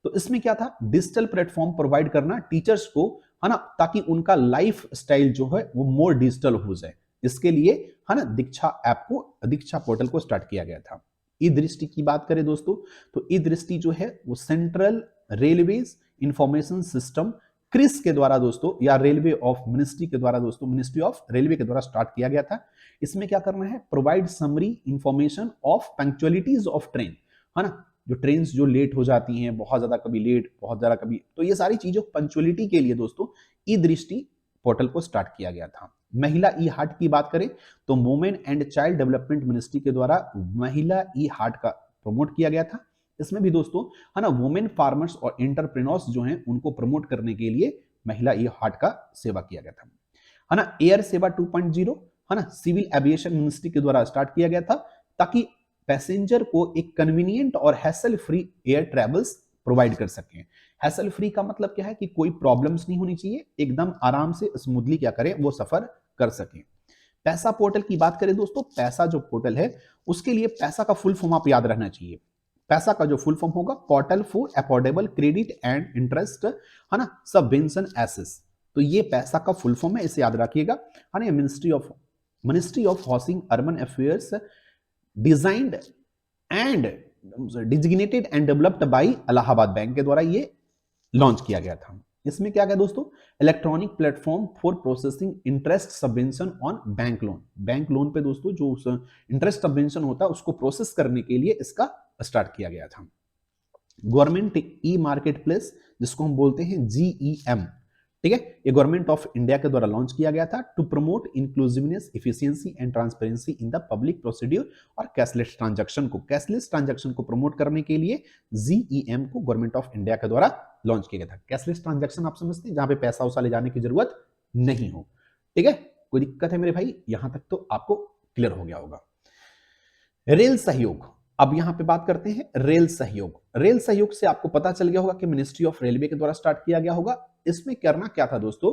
Speaker 1: तो इसमें क्या था, डिजिटल प्लेटफॉर्म प्रोवाइड करना टीचर्स को, है ना, ताकि उनका लाइफ स्टाइल जो है वो मोर डिजिटल हो जाए। इसके लिए, है ना, दीक्षा पोर्टल को स्टार्ट किया गया था। ई दृष्टि की बात करें दोस्तों, तो ई दृष्टि जो है वो central railways information system CRIS के द्वारा दोस्तों, या रेलवे ऑफ मिनिस्ट्री के द्वारा दोस्तों, मिनिस्ट्री ऑफ रेलवे के द्वारा स्टार्ट किया गया था। इसमें क्या करना है, provide summary information of punctualities of train, है ना, जो ट्रेन जो लेट हो जाती हैं, बहुत ज्यादा कभी लेट, बहुत ज्यादा कभी, तो ये सारी चीजों पंक्चुअलिटी के लिए दोस्तों ई दृष्टि पोर्टल को स्टार्ट किया गया था। महिला ई हार्ट की बात करें तो women and child development ministry के द्वारा महिला ई हार्ट का प्रमोट किया गया था। इसमें भी दोस्तों, है ना, वुमेन फार्मर्स और एंटरप्रेन्योर्स जो हैं उनको प्रमोट करने के लिए महिला ई हार्ट का सेवा किया गया था, है ना। एयर सेवा 2.0, है ना, सिविल एविएशन मिनिस्ट्री के द्वारा स्टार्ट किया गया था, ताकि पैसेंजर को एक कन्वीनियंट और hassle free air travels provide कर सकें। हैसल फ्री का मतलब क्या है कि कोई प्रॉब्लम्स नहीं होनी चाहिए, एकदम आराम से स्मूथली क्या करें, वो सफर कर सकें। पैसा पोर्टल की बात करें दोस्तों, पैसा जो पोर्टल है उसके लिए पैसा का फुल फॉर्म आप याद रखना चाहिए। पैसा का जो फुल फॉर्म होगा, portal for affordable credit and interest, है ना, सबवेंशन एसेस। तो ये पैसा का फुल फॉर्म है, इसे याद रखिएगा, है ना। Ministry of housing urban affairs designed and designated and developed by Allahabad bank के द्वारा ये लॉन्च किया गया था। इसमें क्या गया दोस्तों, electronic platform for processing interest subvention on bank loan. Bank loan पे दोस्तों जो इंटरेस्ट सबवेंशन होता है उसको प्रोसेस करने के लिए इसका स्टार्ट किया गया था। गवर्नमेंट ई मार्केट प्लेस, जिसको हम बोलते हैं GEM, ठीक ठीक है। ये गवर्नमेंट ऑफ इंडिया के द्वारा लॉन्च किया गया था to promote inclusiveness, efficiency and transparency in the public procedure और कैशलेस ट्रांजैक्शन को प्रमोट करने के लिए जीईएम को गवर्नमेंट ऑफ इंडिया के द्वारा लॉन्च किया गया था। कैशलेस ट्रांजैक्शन आप समझते हैं, जहां पे पैसा उसा ले जाने की जरूरत नहीं हो। ठीक है, कोई दिक्कत है मेरे भाई? यहां तक तो आपको क्लियर हो गया होगा। रेल सहयोग, अब यहां पे बात करते हैं रेल सहयोग। रेल सहयोग से आपको पता चल गया होगा कि मिनिस्ट्री ऑफ रेलवे के द्वारा स्टार्ट किया गया होगा। इसमें करना क्या था दोस्तों,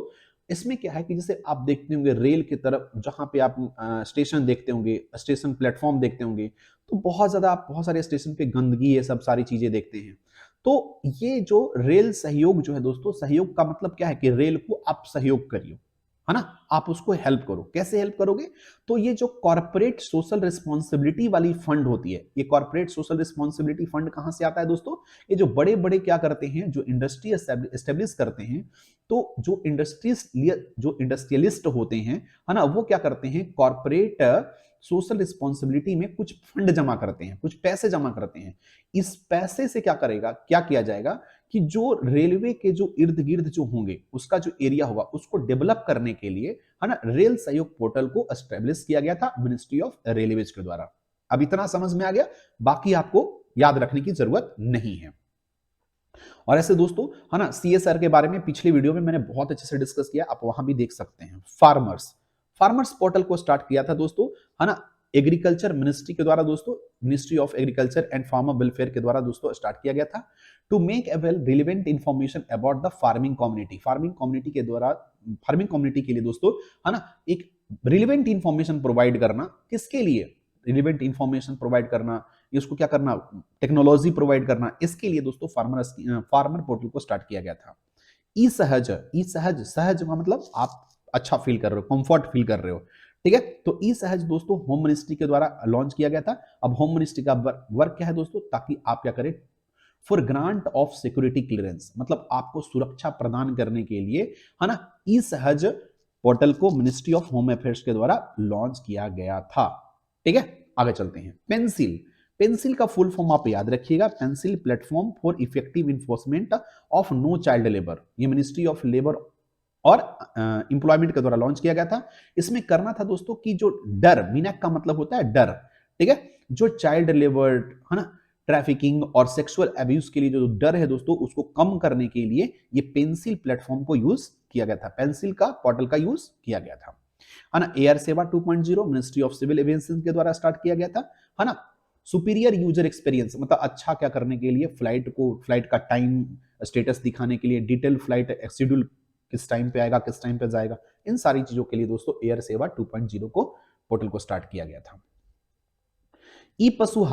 Speaker 1: इसमें क्या है कि जैसे आप देखते होंगे रेल की तरफ, जहां पे आप स्टेशन देखते होंगे, स्टेशन प्लेटफॉर्म देखते होंगे, तो बहुत ज्यादा आप बहुत सारे स्टेशन पे गंदगी, ये सब सारी चीजें देखते हैं। तो ये जो रेल सहयोग जो है दोस्तों, सहयोग का मतलब क्या है कि रेल को आप सहयोग करिए, है ना, आप उसको हेल्प करो। कैसे हेल्प करोगे? तो ये जो कॉर्पोरेट सोशल रिस्पॉन्सिबिलिटी वाली फंड होती है, ये कॉर्पोरेट सोशल रिस्पॉन्सिबिलिटी फंड कहां से आता है दोस्तों? ये जो बड़े बड़े क्या करते हैं, जो इंडस्ट्री एस्टेब्लिश करते हैं, तो जो इंडस्ट्रियलिस्ट होते हैं, है ना, वो क्या करते हैं, कॉर्पोरेट सोशल रिस्पॉन्सिबिलिटी में कुछ फंड जमा करते हैं, कुछ पैसे जमा करते हैं। इस पैसे से क्या करेगा, क्या किया जाएगा कि जो रेलवे के जो इर्द गिर्द जो होंगे, उसका जो एरिया होगा, उसको डेवलप करने के लिए, है ना, रेल सहयोग पोर्टल को एस्टेब्लिश किया गया था मिनिस्ट्री ऑफ रेलवेज के द्वारा। अब इतना समझ में आ गया, बाकी आपको याद रखने की जरूरत नहीं है। और ऐसे दोस्तों, है ना, सीएसआर के बारे में पिछले वीडियो में मैंने बहुत अच्छे से डिस्कस किया, आप वहां भी देख सकते हैं। फार्मर्स पोर्टल को स्टार्ट किया था दोस्तों, है ना, एग्रीकल्चर मिनिस्ट्री के द्वारा दोस्तों, ministry of agriculture and farmer welfare के द्वारा दोस्तों स्टार्ट किया गया था to make avail relevant information about the farming community. Farming community के लिए दोस्तों, है ना, एक रिलेवेंट इंफॉर्मेशन प्रोवाइड करना। किसके लिए रिलेवेंट इंफॉर्मेशन प्रोवाइड करना? इसको क्या करना, टेक्नोलॉजी प्रोवाइड करना। इसके लिए दोस्तों फार्मर पोर्टल को स्टार्ट किया गया था। ई सहज सहज का मतलब आप अच्छा फील कर रहे हो, कंफर्ट फील कर रहे हो, ठीक है। तो ई सहज दोस्तों होम मिनिस्ट्री के द्वारा लॉन्च किया गया था। अब होम मिनिस्ट्री का वर्क क्या है दोस्तों, ताकि आप क्या करें, for grant of security clearance, मतलब आपको सुरक्षा प्रदान करने के लिए, है ना, ई सहज पोर्टल को मिनिस्ट्री ऑफ होम अफेयर्स के द्वारा लॉन्च किया गया था। ठीक है, आगे चलते हैं। पेंसिल का फुल फॉर्म आप याद रखिएगा, pencil platform for effective enforcement of no child labour. ये मिनिस्ट्री ऑफ लेबर और एम्प्लॉयमेंट के द्वारा लॉन्च किया गया था। इसमें करना था दोस्तों कि जो डर, मीनक का मतलब होता है डर, ठीक है, जो चाइल्ड लेबर, है ना, ट्रैफिकिंग और सेक्सुअल अब्यूज के लिए जो डर है दोस्तों, उसको कम करने के लिए ये पेंसिल प्लेटफॉर्म को यूज किया गया था, पेंसिल का पोर्टल का यूज किया गया था, है ना। एयर सेवा 2.0 मिनिस्ट्री ऑफ सिविल एविएशन के द्वारा स्टार्ट किया गया था, है ना। सुपीरियर यूजर एक्सपीरियंस मतलब अच्छा क्या करने के लिए, फ्लाइट का टाइम स्टेटस दिखाने के लिए, डिटेल फ्लाइट शेड्यूल, किस टाइम पे आएगा, किस टाइम पे जाएगा, इन सारी चीजों के लिए दोस्तों एयर सेवा 2.0 को पोर्टल को स्टार्ट किया गया था। ई पशु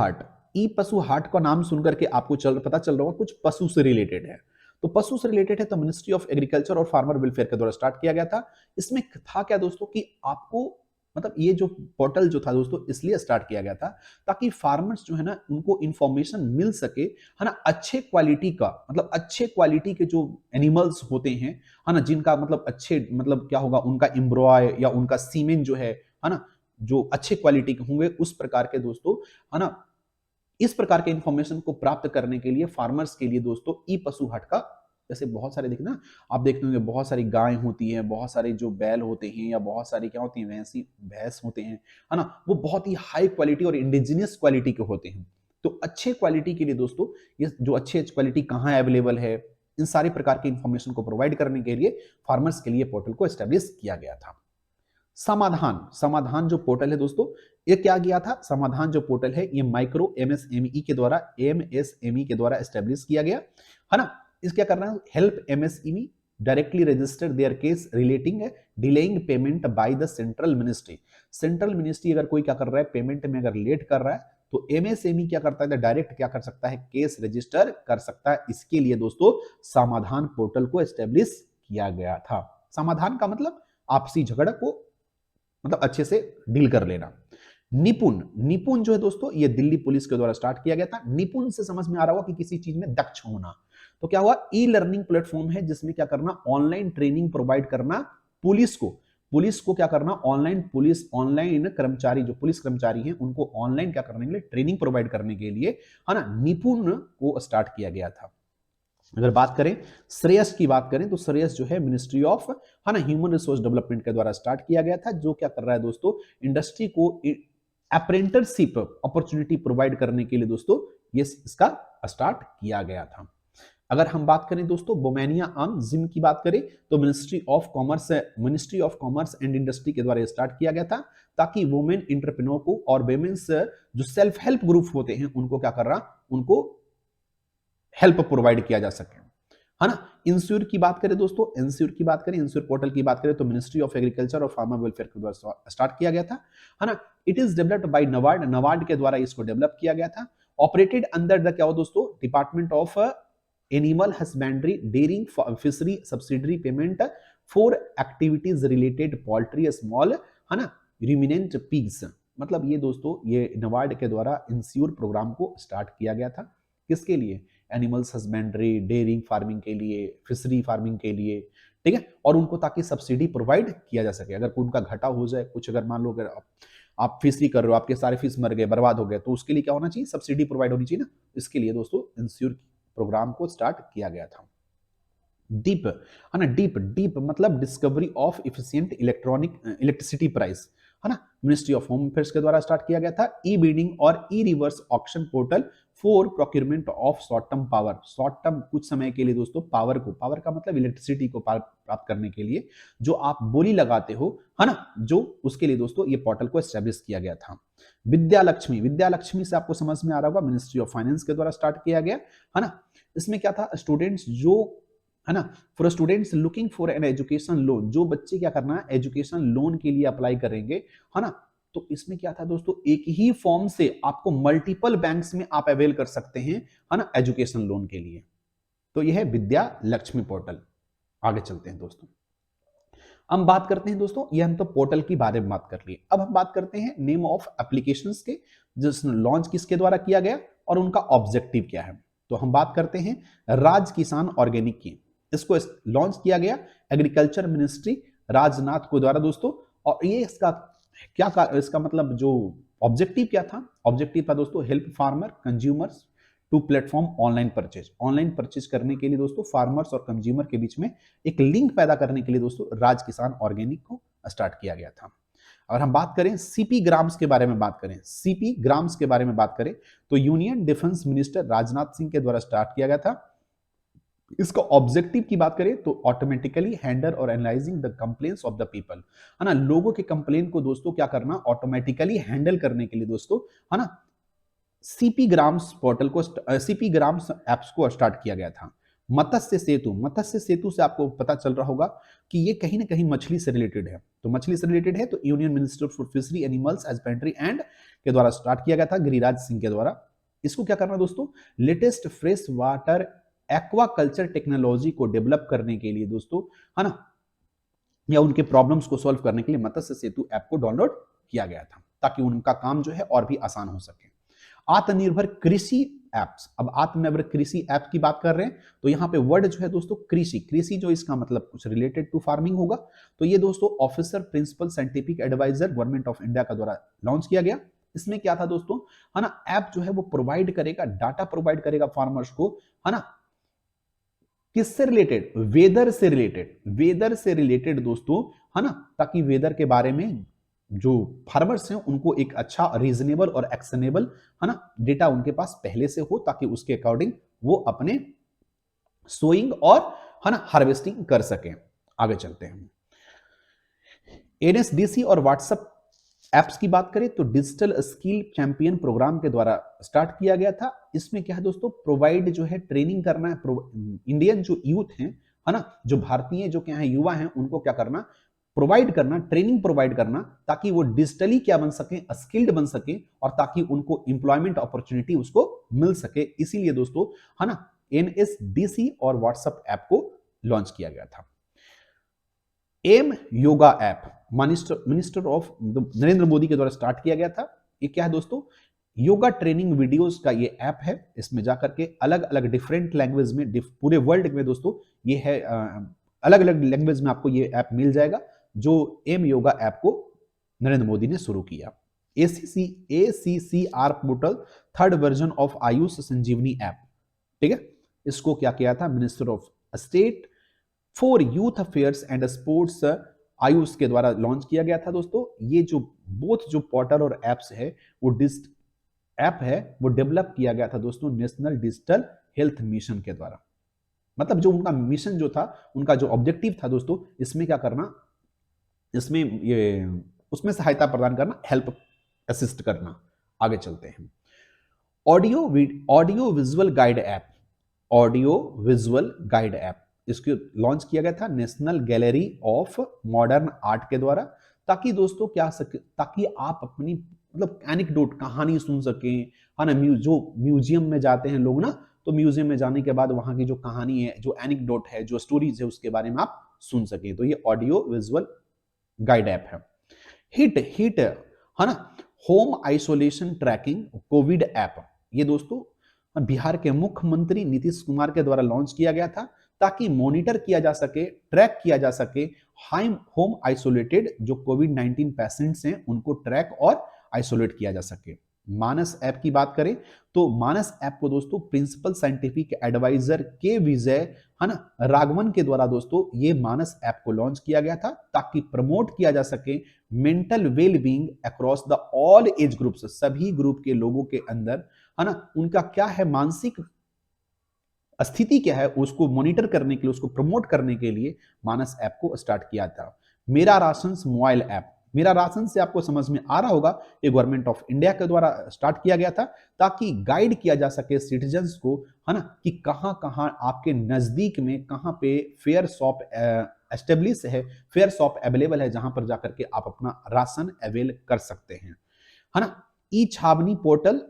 Speaker 1: हाट का नाम सुनकर के आपको पता चल रहा होगा कुछ पशु से रिलेटेड है। तो पशु से रिलेटेड है तो मिनिस्ट्री ऑफ एग्रीकल्चर और फार्मर वेलफेयर के द्वारा स्टार्ट किया गया था। इसमें था क्या दोस्तों कि आपको, मतलब ये जो पोर्टल जो था दोस्तों इसलिए स्टार्ट किया गया था ताकि फार्मर्स जो है ना, उनको इंफॉर्मेशन मिल सके, है ना, अच्छे क्वालिटी का, मतलब अच्छे क्वालिटी के जो एनिमल्स होते हैं, है ना, जिनका मतलब अच्छे, मतलब क्या होगा, उनका एम्ब्रॉय या उनका सीमेन जो है ना, जो अच्छे क्वालिटी के होंगे, उस प्रकार के दोस्तों, है ना, इस प्रकार के इंफॉर्मेशन को प्राप्त करने के लिए फार्मर्स के लिए दोस्तों ई पशु हाट का, जैसे बहुत सारे देखना, आप देखते होंगे बहुत सारी गाय होती हैं, बहुत सारे जो बैल होते हैं, या बहुत सारी क्या होती हैं, भैंस होते हैं, है ना, वो बहुत ही हाई क्वालिटी और इंडिजिनियस क्वालिटी के होते हैं। तो अच्छे क्वालिटी के लिए दोस्तों, ये जो अच्छे क्वालिटी कहाँ अवेलेबल है, इन सारे प्रकार के इंफॉर्मेशन को प्रोवाइड करने के लिए फार्मर्स के लिए पोर्टल को एस्टेब्लिश किया गया था। समाधान जो पोर्टल है दोस्तों, ये क्या किया था, समाधान जो पोर्टल है ये माइक्रो एमएसएमई के द्वारा एस्टेब्लिश किया गया, है ना। इस क्या करना है, help MSME directly register there case relating delaying payment by the central ministry अगर कोई क्या कर रहा है, पेमेंट में अगर लेट कर रहा है, तो एमएसएमई क्या करता है, डायरेक्ट क्या कर सकता है, केस रजिस्टर कर सकता है। इसके लिए दोस्तों समाधान पोर्टल को एस्टेब्लिश किया गया था। समाधान का मतलब आपसी झगड़ा को मतलब अच्छे से डील कर लेना। निपुण जो है दोस्तों, ये दिल्ली पुलिस के द्वारा स्टार्ट किया गया था। निपुण से समझ में आ रहा होगा कि किसी चीज में दक्ष होना। तो क्या हुआ, ई लर्निंग प्लेटफॉर्म है जिसमें क्या करना, ऑनलाइन ट्रेनिंग प्रोवाइड करना पुलिस को क्या करना, ऑनलाइन कर्मचारी, जो पुलिस कर्मचारी हैं, उनको ऑनलाइन क्या करने के लिए, ट्रेनिंग प्रोवाइड करने के लिए, है ना, निपुण को स्टार्ट किया गया था। अगर बात करें श्रेयस की बात करें तो श्रेयस जो है मिनिस्ट्री ऑफ है ना ह्यूमन रिसोर्स डेवलपमेंट के द्वारा स्टार्ट किया गया था, जो क्या कर रहा है दोस्तों, इंडस्ट्री को अप्रेंटिसशिप अपॉर्चुनिटी प्रोवाइड करने के लिए दोस्तों ये इसका स्टार्ट किया गया था। अगर हम बात करें दोस्तों बोमेनिया आर्म जिम की बात करें तो ministry of commerce and industry के द्वारा स्टार्ट किया गया था, ताकि वुमेन इंटरप्रेन्योर को और वुमेन्स जो सेल्फ हेल्प ग्रुप होते हैं उनको क्या कर रहा, उनको हेल्प प्रोवाइड किया जा सके, है ना। इंश्योर की बात करें दोस्तों, इंश्योर पोर्टल की बात करें तो मिनिस्ट्री ऑफ एग्रीकल्चर और फार्मर वेलफेयर के द्वारा स्टार्ट किया गया था, है ना। It is developed by NABARD के द्वारा इसको डेवलप किया गया था। ऑपरेटेड अंडर द क्या हो दोस्तों, department of animal husbandry dairying fishery subsidiary payment for activities related poultry small, है ना, रूमिनेंट पिग्स। मतलब ये दोस्तों ये नबार्ड के द्वारा इंश्योर प्रोग्राम को स्टार्ट किया गया था, किसके लिए, एनिमल्स हस्बेंड्री डेयरिंग फार्मिंग के लिए, फिशरी फार्मिंग के लिए, ठीक है, और उनको ताकि सब्सिडी प्रोवाइड किया जा सके। अगर उनका घाटा हो जाए कुछ, अगर मान लो अगर आप फिशरी कर रहे हो, आपके सारे फिश मर गए, बर्बाद हो गए, तो उसके लिए क्या होना चाहिए, सब्सिडी प्रोवाइड होनी चाहिए ना। इसके लिए दोस्तों इंश्योर प्रोग्राम को स्टार्ट किया गया था। डीप, है ना, डीप मतलब discovery of efficient electricity price, है ना, मिनिस्ट्री ऑफ होम अफेयर्स के द्वारा स्टार्ट किया गया था। ई बिडिंग और e reverse auction portal for procurement of short term power, short term कुछ समय के लिए दोस्तों पावर का मतलब इलेक्ट्रिसिटी को प्राप्त करने के लिए जो आप बोली लगाते हो, है ना, जो उसके लिए दोस्तों ये पोर्टल को एस्टेब्लिश किया गया था। विद्या लक्ष्मी से आपको समझ में आ रहा होगा, मिनिस्ट्री ऑफ फाइनेंस के द्वारा स्टार्ट किया गया, है ना। इसमें क्या था, स्टूडेंट्स जो, है ना, for students looking for an education loan, जो बच्चे क्या करना है एजुकेशन लोन के लिए अप्लाई करेंगे, है ना, तो इसमें क्या था दोस्तों, एक ही फॉर्म से आपको मल्टीपल बैंक्स में आप अवेल कर सकते हैं, है ना, एजुकेशन लोन के लिए। तो यह है विद्या लक्ष्मी पोर्टल। आगे चलते हैं दोस्तों, हम बात करते हैं दोस्तों, ये हम तो पोर्टल की बारे में बात कर लिए। अब हम बात करते हैं नेम ऑफ एप्लीकेशंस के, जिसने लॉन्च किसके द्वारा किया गया और उनका ऑब्जेक्टिव क्या है। तो हम बात करते हैं राज किसान ऑर्गेनिक की, इसको लॉन्च किया गया एग्रीकल्चर मिनिस्ट्री राजनाथ को द्वारा दोस्तों। और ये इसका मतलब जो ऑब्जेक्टिव क्या था, ऑब्जेक्टिव था दोस्तों help farmer consumers to platform online purchase करने के लिए दोस्तों फार्मर्स और कंज्यूमर के बीच में एक लिंक पैदा करने के लिए दोस्तों राज किसान ऑर्गेनिक को स्टार्ट किया गया था। अगर हम बात करें सीपी ग्राम्स के बारे में बात करें तो union defence minister Rajnath Singh के द्वारा स्टार्ट किया गया था। इसका ऑब्जेक्टिव की बात करें तो ऑटोमेटिकली हैंडल और analysing the complaints of the people, है ना, लोगों के कंप्लेन को दोस्तों क्या करना, ऑटोमेटिकली हैंडल करने के लिए दोस्तों, है ना, सीपी ग्राम्स एप्स को स्टार्ट किया गया था। मत्स्य सेतु से आपको पता चल रहा होगा कि ये कहीं ना कहीं मछली से रिलेटेड है, तो union minister for fishery animals husbandry and के द्वारा स्टार्ट किया गया था गिरिराज सिंह के द्वारा। इसको क्या करना दोस्तों, latest fresh water aquaculture technology को डेवलप करने के लिए दोस्तों, है ना, या उनके प्रॉब्लम्स को सॉल्व करने के लिए मत्स्य सेतु ऐप को डाउनलोड किया गया था, ताकि उनका काम जो है और भी आसान हो सके। आत्मनिर्भर कृषि एप्स, अब आत्मनिर्भर कृषि ऐप की बात कर रहे हैं तो यहाँ पे वर्ड जो है दोस्तों कृषि जो इसका मतलब कुछ रिलेटेड टू फार्मिंग होगा, तो ये दोस्तों officer principal scientific advisor government of India का द्वारा लॉन्च किया गया। इसमें क्या था दोस्तों, है ना, ऐप जो है वो प्रोवाइड करेगा डाटा प्रोवाइड करेगा फार्मर्स को, है ना, किससे रिलेटेड, वेदर से रिलेटेड दोस्तों, है ना, ताकि वेदर के बारे में जो फार्मर्स हैं उनको एक अच्छा रीजनेबल और एक्शनेबल, है ना, डेटा उनके पास पहले से हो, ताकि उसके अकॉर्डिंग वो अपने सोइंग और, है ना, हार्वेस्टिंग कर सकें। आगे चलते हैं, एनएसडीसी और व्हाट्सएप एप्स की बात करें तो डिजिटल स्किल चैंपियन प्रोग्राम के द्वारा स्टार्ट किया गया था। इसमें क्या है दोस्तों, प्रोवाइड जो है ट्रेनिंग करना है इंडियन जो यूथ हैं, है ना, जो भारतीय जो क्या है युवा हैं, उनको क्या करना, ट्रेनिंग प्रोवाइड करना, ताकि वो डिजिटली क्या बन सके, स्किल्ड बन सके, और ताकि उनको एम्प्लॉयमेंट अपॉर्चुनिटी उसको मिल सके। इसीलिए दोस्तों, है ना, एनएसडीसी और व्हाट्सएप ऐप को लॉन्च किया गया था। M yoga app minister of Narendra Modi के द्वारा स्टार्ट किया गया था। ये क्या है दोस्तों, योगा ट्रेनिंग वीडियोस का ये ऐप है। इसमें जाकर के अलग अलग डिफरेंट लैंग्वेज में पूरे वर्ल्ड में दोस्तों ये है, अलग अलग लैंग्वेज में आपको ये ऐप मिल जाएगा, जो एम योगा ऐप को नरेंद्र मोदी ने शुरू किया। ACCR portal 3rd version of Ayush Sanjeevani app, ठीक है, इसको क्या किया था, minister of state for youth affairs and sports Ayush के द्वारा लॉन्च किया गया था दोस्तों। ये जो बोथ जो पोर्टल और एप्स है वो ऐप है वो डेवलप किया गया था दोस्तों नेशनल डिजिटल हेल्थ मिशन के द्वारा। मतलब जो उनका मिशन जो था, उनका जो ऑब्जेक्टिव था दोस्तों, इसमें क्या करना, इसमें ये उसमें सहायता प्रदान करना, हेल्प असिस्ट करना। आगे चलते हैं। Audio visual guide app, audio visual guide app इसको लॉन्च किया गया था national gallery of modern art के द्वारा, ताकि दोस्तों क्या सके, ताकि आप अपनी मतलब एनेक्डोट कहानी सुन सकें, है ना। जो म्यूजियम में जाते हैं लोग ना, तो म्यूजियम में जाने के बाद वहां की जो कहानी है, जो एनेक्डोट है, जो स्टोरीज है, उसके बारे में आप सुन सकें। तो ये ऑडियो विजुअल गाइड ऐप है। हिट है ना, home isolation tracking covid app, ये दोस्तों बिहार के मुख्यमंत्री नीतीश कुमार के द्वारा लॉन्च किया गया था, ताकि मॉनिटर किया जा सके, ट्रैक किया जा सके होम आइसोलेटेड जो कोविड 19 पेशेंट्स हैं उनको ट्रैक और आइसोलेट किया जा सके। मानस ऐप की बात करें तो मानस ऐप को दोस्तों प्रिंसिपल साइंटिफिक एडवाइजर के विजय, है ना, राघवन के द्वारा दोस्तों ये मानस ऐप को लॉन्च किया गया था, ताकि प्रमोट किया जा सके mental well being across the all age groups, सभी ग्रुप के लोगों के अंदर, है ना, उनका क्या है मानसिक स्थिति क्या है उसको मॉनिटर करने के लिए, उसको प्रमोट करने के लिए मानस ऐप को स्टार्ट किया था। मेरा राशन मोबाइल ऐप, मेरा राशन से आपको समझ में आ रहा होगा, ये गवर्नमेंट ऑफ इंडिया के द्वारा स्टार्ट किया गया था, ताकि गाइड किया जा सके सिटीजन्स को, है ना, कि कहां कहां आपके नजदीक में कहां पे फेयर शॉप एस्टेब्लिश है, फेयर शॉप अवेलेबल है, जहां पर जाकर के आप अपना राशन अवेल कर सकते हैं, है ना। ई छावनी पोर्टल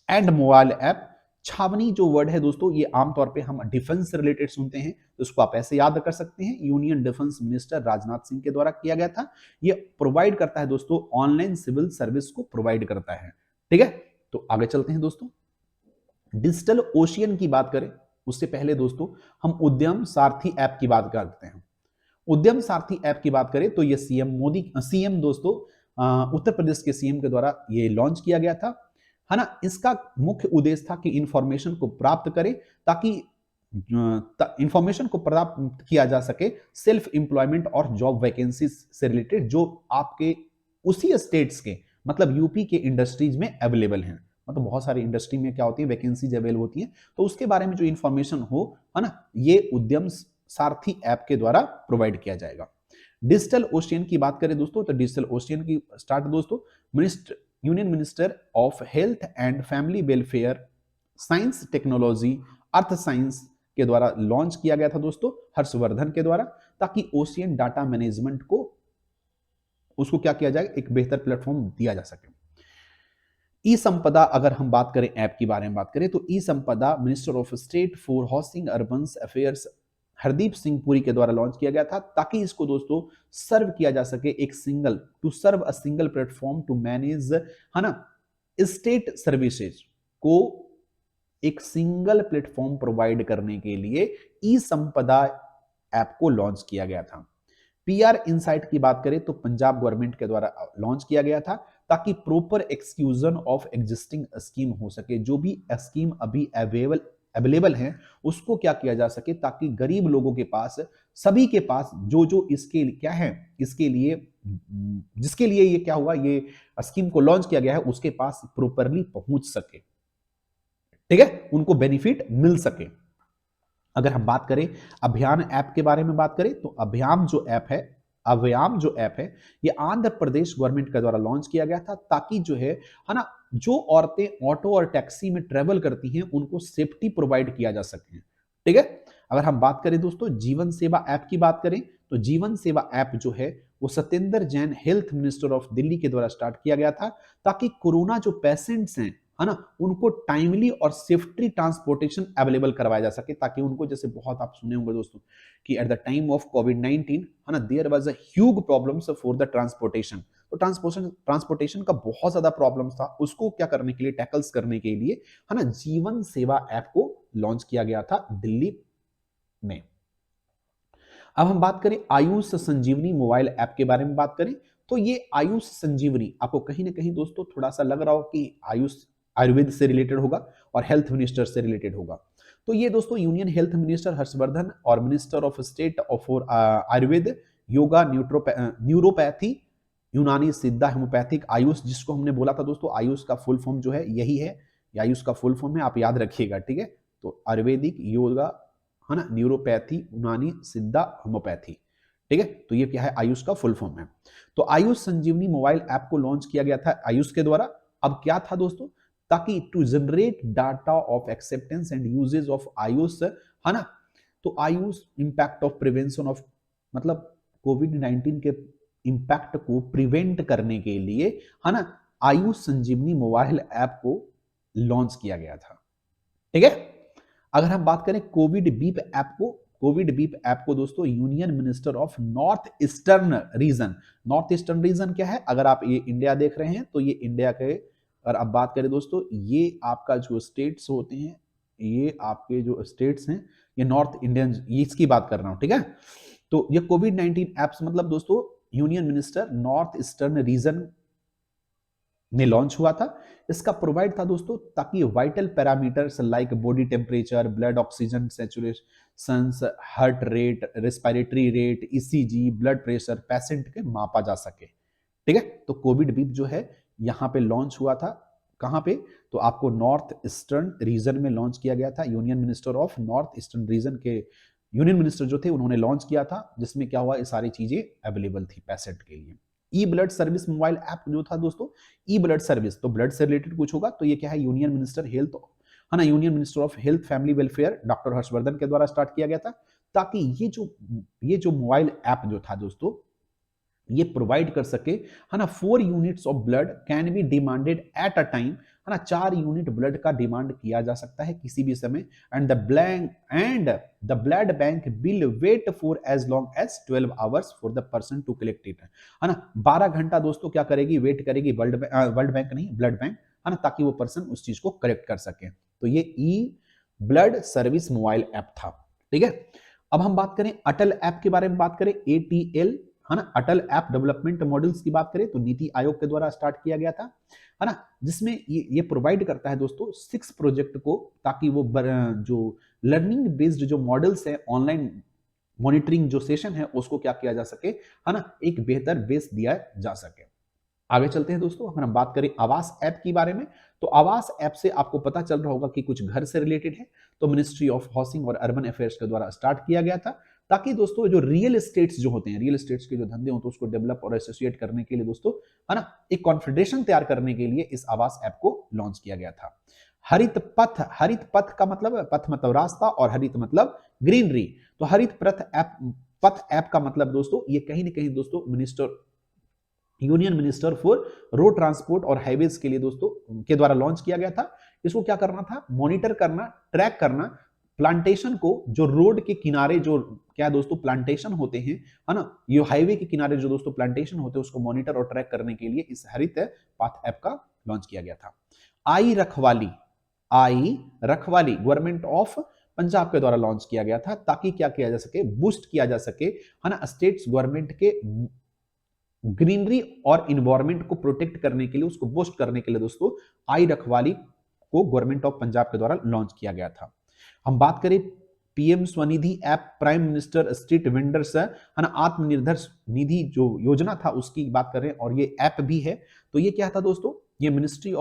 Speaker 1: एंड मोबाइल ऐप, छावनी जो वर्ड है दोस्तों, ये आमतौर पे हम डिफेंस से रिलेटेड सुनते हैं, तो इसको आप ऐसे याद कर सकते हैं, union defence minister Rajnath Singh के द्वारा किया गया था। ये प्रोवाइड करता है दोस्तों, ऑनलाइन सिविल सर्विस को प्रोवाइड करता है, ठीक है। तो आगे चलते हैं दोस्तों। डिजिटल ओशियन की बात करें उससे पहले दोस्तों हम उद्यम सारथी ऐप की बात करते हैं। उद्यम सारथी ऐप की बात करें तो ये सीएम दोस्तों उत्तर प्रदेश के सीएम के द्वारा ये लॉन्च किया गया था, है ना। इसका मुख्य उद्देश्य था कि इंफॉर्मेशन को प्राप्त करें, ताकि इंफॉर्मेशन को प्राप्त किया जा सके सेल्फ एम्प्लॉयमेंट और जॉब वैकेंसी से रिलेटेड, जो आपके उसी स्टेट्स के मतलब यूपी के इंडस्ट्रीज में अवेलेबल हैं। मतलब बहुत सारी इंडस्ट्री में क्या होती है, वैकेंसीज अवेलेबल होती हैं, तो उसके बारे में जो इंफॉर्मेशन हो, है ना, ये उद्यम सारथी ऐप के द्वारा प्रोवाइड किया जाएगा। डिजिटल ओशियन की बात करें दोस्तों, तो डिजिटल ओशियन की स्टार्ट दोस्तों union minister of health and family welfare, science technology, earth science के द्वारा लॉन्च किया गया था दोस्तों, हर्षवर्धन के द्वारा, ताकि ओशियन डाटा मैनेजमेंट को उसको क्या किया जाए, एक बेहतर प्लेटफॉर्म दिया जा सके। ई संपदा, अगर हम बात करें ऐप के बारे में बात करें तो ई संपदा minister of state for housing urban affairs Hardeep Singh Puri के द्वारा लॉन्च किया गया था, ताकि इसको दोस्तों सर्व किया जा सके एक serve a single platform to manage, है ना, स्टेट सर्विसेज को एक सिंगल प्लेटफॉर्म प्रोवाइड करने के लिए ई संपदा ऐप को लॉन्च किया गया था। पीआर इनसाइट की बात करें तो पंजाब गवर्नमेंट के द्वारा लॉन्च किया गया था, ताकि प्रॉपर एक्सक्यूजन ऑफ एग्जिस्टिंग स्कीम हो सके, जो भी स्कीम अभी अवेलेबल हैं उसको क्या किया जा सके, ताकि गरीब लोगों के पास, सभी के पास जो जो इसके क्या है, इसके लिए जिसके लिए ये क्या हुआ, ये स्कीम को लॉन्च किया गया है, उसके पास प्रॉपरली पहुंच सके, ठीक है, उनको बेनिफिट मिल सके। अगर हम बात करें अभियान ऐप के बारे में बात करें तो अभियान जो ऐप है ये आंध्र प्रदेश गवर्नमेंट के द्वारा लॉन्च किया गया था, ताकि जो है ना, जो औरतें ऑटो और टैक्सी में ट्रेवल करती हैं उनको सेफ्टी प्रोवाइड किया जा सके, ठीक है। अगर हम बात करें दोस्तों जीवन सेवा ऐप की बात करें तो जीवन सेवा ऐप जो है वो Satyendra Jain health minister of Delhi के द्वारा स्टार्ट किया गया था, ताकि कोरोना जो पेशेंट्स हैं, है ना, उनको टाइमली और सेफ्टी ट्रांसपोर्टेशन अवेलेबल करवाया जा सके, ताकि उनको, जैसे बहुत आप सुने होंगे दोस्तों कि एट द टाइम ऑफ कोविड-19, है ना, there was a huge problems for the transportation, तो ट्रांसपोर्टेशन का बहुत ज्यादा प्रॉब्लम्स था, उसको क्या करने के लिए, टैकल्स करने के लिए, है ना, जीवन सेवा ऐप को लॉन्च किया गया था दिल्ली में। अब हम बात करें आयुष संजीवनी मोबाइल ऐप के बारे में बात करें तो ये आयुष संजीवनी आपको कहीं ना कहीं दोस्तों थोड़ा सा लग रहा हो कि आयुष आयुर्वेद से रिलेटेड होगा और हेल्थ मिनिस्टर से रिलेटेड होगा, तो ये दोस्तों यूनियन हेल्थ मिनिस्टर हर्षवर्धन और minister of state of Ayurveda, yoga, neuropathy, यूनानी, सिद्धा, होम्योपैथिक, आयुष, जिसको हमने बोला था दोस्तों आयुष का फुल फॉर्म जो है यही है, आयुष का फुल फॉर्म है, आप याद रखिएगा, ठीक है। तो आयुर्वेदिक, योगा, है ना, न्यूरोपैथी, यूनानी, सिद्धा, होम्योपैथी, ठीक है। तो ये क्या है, आयुष का फुल फॉर्म है। तो आयुष संजीवनी मोबाइल ऐप को लॉन्च किया गया था आयुष के द्वारा। अब क्या था दोस्तों, ताकि to generate data of acceptance and usage of Ayush, है ना। तो Ayush impact of prevention of, मतलब कोविड-19 के इंपैक्ट को प्रिवेंट करने के लिए, है ना, आयुष संजीवनी मोबाइल ऐप को लॉन्च किया गया था, ठीक है। अगर हम बात करें कोविड बीप ऐप को दोस्तों union minister of north eastern region, north eastern region क्या है, अगर आप ये इंडिया देख रहे हैं तो ये इंडिया के, अगर आप बात करें दोस्तों, ये आपका जो स्टेट्स होते हैं, ये आपके जो स्टेट्स हैं, ये नॉर्थ इंडियन, ये इसकी बात कर रहा हूं, ठीक है। तो ये कोविड-19 एप्स मतलब दोस्तों union minister north eastern region में लॉन्च हुआ था। इसका प्रोवाइड था दोस्तों ताकि vital parameters like body temperature, blood oxygen saturation, heart rate, respiratory rate, ECG, blood pressure patient के मापा जा सके, ठीक है। तो कोविड बीप जो है यहाँ पे लॉन्च हुआ था, कहाँ पे, तो आपको नॉर्थ ईस्टर्न रीजन में लॉन्च किया गया था। Union minister of north eastern region के यूनियन मिनिस्टर जो थे उन्होंने लॉन्च किया था, जिसमें क्या हुआ, ये सारी चीजें अवेलेबल थी पेशेंट के लिए। ई ब्लड सर्विस मोबाइल ऐप जो था दोस्तों, ई ब्लड सर्विस, तो ब्लड से रिलेटेड कुछ होगा, तो ये क्या है, यूनियन मिनिस्टर हेल्थ, है ना, union minister of health family welfare doctor Harshvardhan के द्वारा स्टार्ट किया गया था, ताकि ये जो मोबाइल ऐप जो था दोस्तों, ये प्रोवाइड कर सके, है ना, 4 units of blood can be demanded at a time, है ना, 4 यूनिट ब्लड का डिमांड किया जा सकता है किसी भी समय, and the blood bank will wait for as long as 12 hours for the person to collect it, है ना, 12 घंटा दोस्तों क्या करेगी, वेट करेगी वर्ल्ड बैंक नहीं, ब्लड बैंक, है ना, ताकि वो पर्सन उस चीज को कलेक्ट कर सके। तो ये ई ब्लड सर्विस मोबाइल ऐप था, ठीक है। अब हम बात करें अटल ऐप के बारे में, बात करें एटीएल, है ना, अटल ऐप डेवलपमेंट मॉडल्स की बात करें तो नीति आयोग के द्वारा स्टार्ट किया गया था, है ना, जिसमें ये प्रोवाइड करता है दोस्तों 6 प्रोजेक्ट को, ताकि वो जो लर्निंग बेस्ड जो मॉडल्स है, ऑनलाइन मॉनिटरिंग जो सेशन है, उसको क्या किया जा सके, है ना, एक बेहतर बेस दिया जा सके। आगे चलते हैं दोस्तों, अगर हम बात करें आवास ऐप के बारे में, तो आवास ऐप से आपको पता चल रहा होगा कि कुछ घर से रिलेटेड है, तो मिनिस्ट्री ऑफ हाउसिंग और अर्बन अफेयर्स के द्वारा स्टार्ट किया गया था, ताकि दोस्तों जो रियल एस्टेट्स जो होते हैं, रियल एस्टेट्स के जो धंधे होते हैं, उसको डेवलप और एसोसिएट करने के लिए दोस्तों, है ना, एक कॉन्फेडरेशन तैयार करने के लिए इस आवास ऐप को लॉन्च किया गया था। हरित पथ का मतलब, पथ मतलब रास्ता और हरित मतलब ग्रीनरी, तो हरित पथ ऐप का मतलब दोस्तों, ये कहीं ना कहीं दोस्तों union minister for road transport और हाईवेज के लिए दोस्तों के द्वारा लॉन्च किया गया था। इसको क्या करना था, मॉनिटर करना, ट्रैक करना, प्लांटेशन को, जो रोड के किनारे जो क्या दोस्तों प्लांटेशन होते हैं, है ना, ये हाईवे के किनारे जो दोस्तों प्लांटेशन होते हैं, उसको मॉनिटर और ट्रैक करने के लिए इस हरित पाथ ऐप का लॉन्च किया गया था। आई रखवाली गवर्नमेंट ऑफ पंजाब के द्वारा लॉन्च किया गया था, ताकि क्या किया जा सके, बूस्ट किया जा सके, है ना, स्टेट्स गवर्नमेंट के ग्रीनरी और इन्वायरमेंट को प्रोटेक्ट करने के लिए, उसको बूस्ट करने के लिए दोस्तों आई रखवाली को गवर्नमेंट ऑफ पंजाब के द्वारा लॉन्च किया गया था। हम बात करें PM Svanidhi app, prime minister street vendors, है ना, आत्मनिर्भर निधि जो योजना था उसकी बात करें, और ये ऐप भी है। तो ये क्या था दोस्तों, ये ministry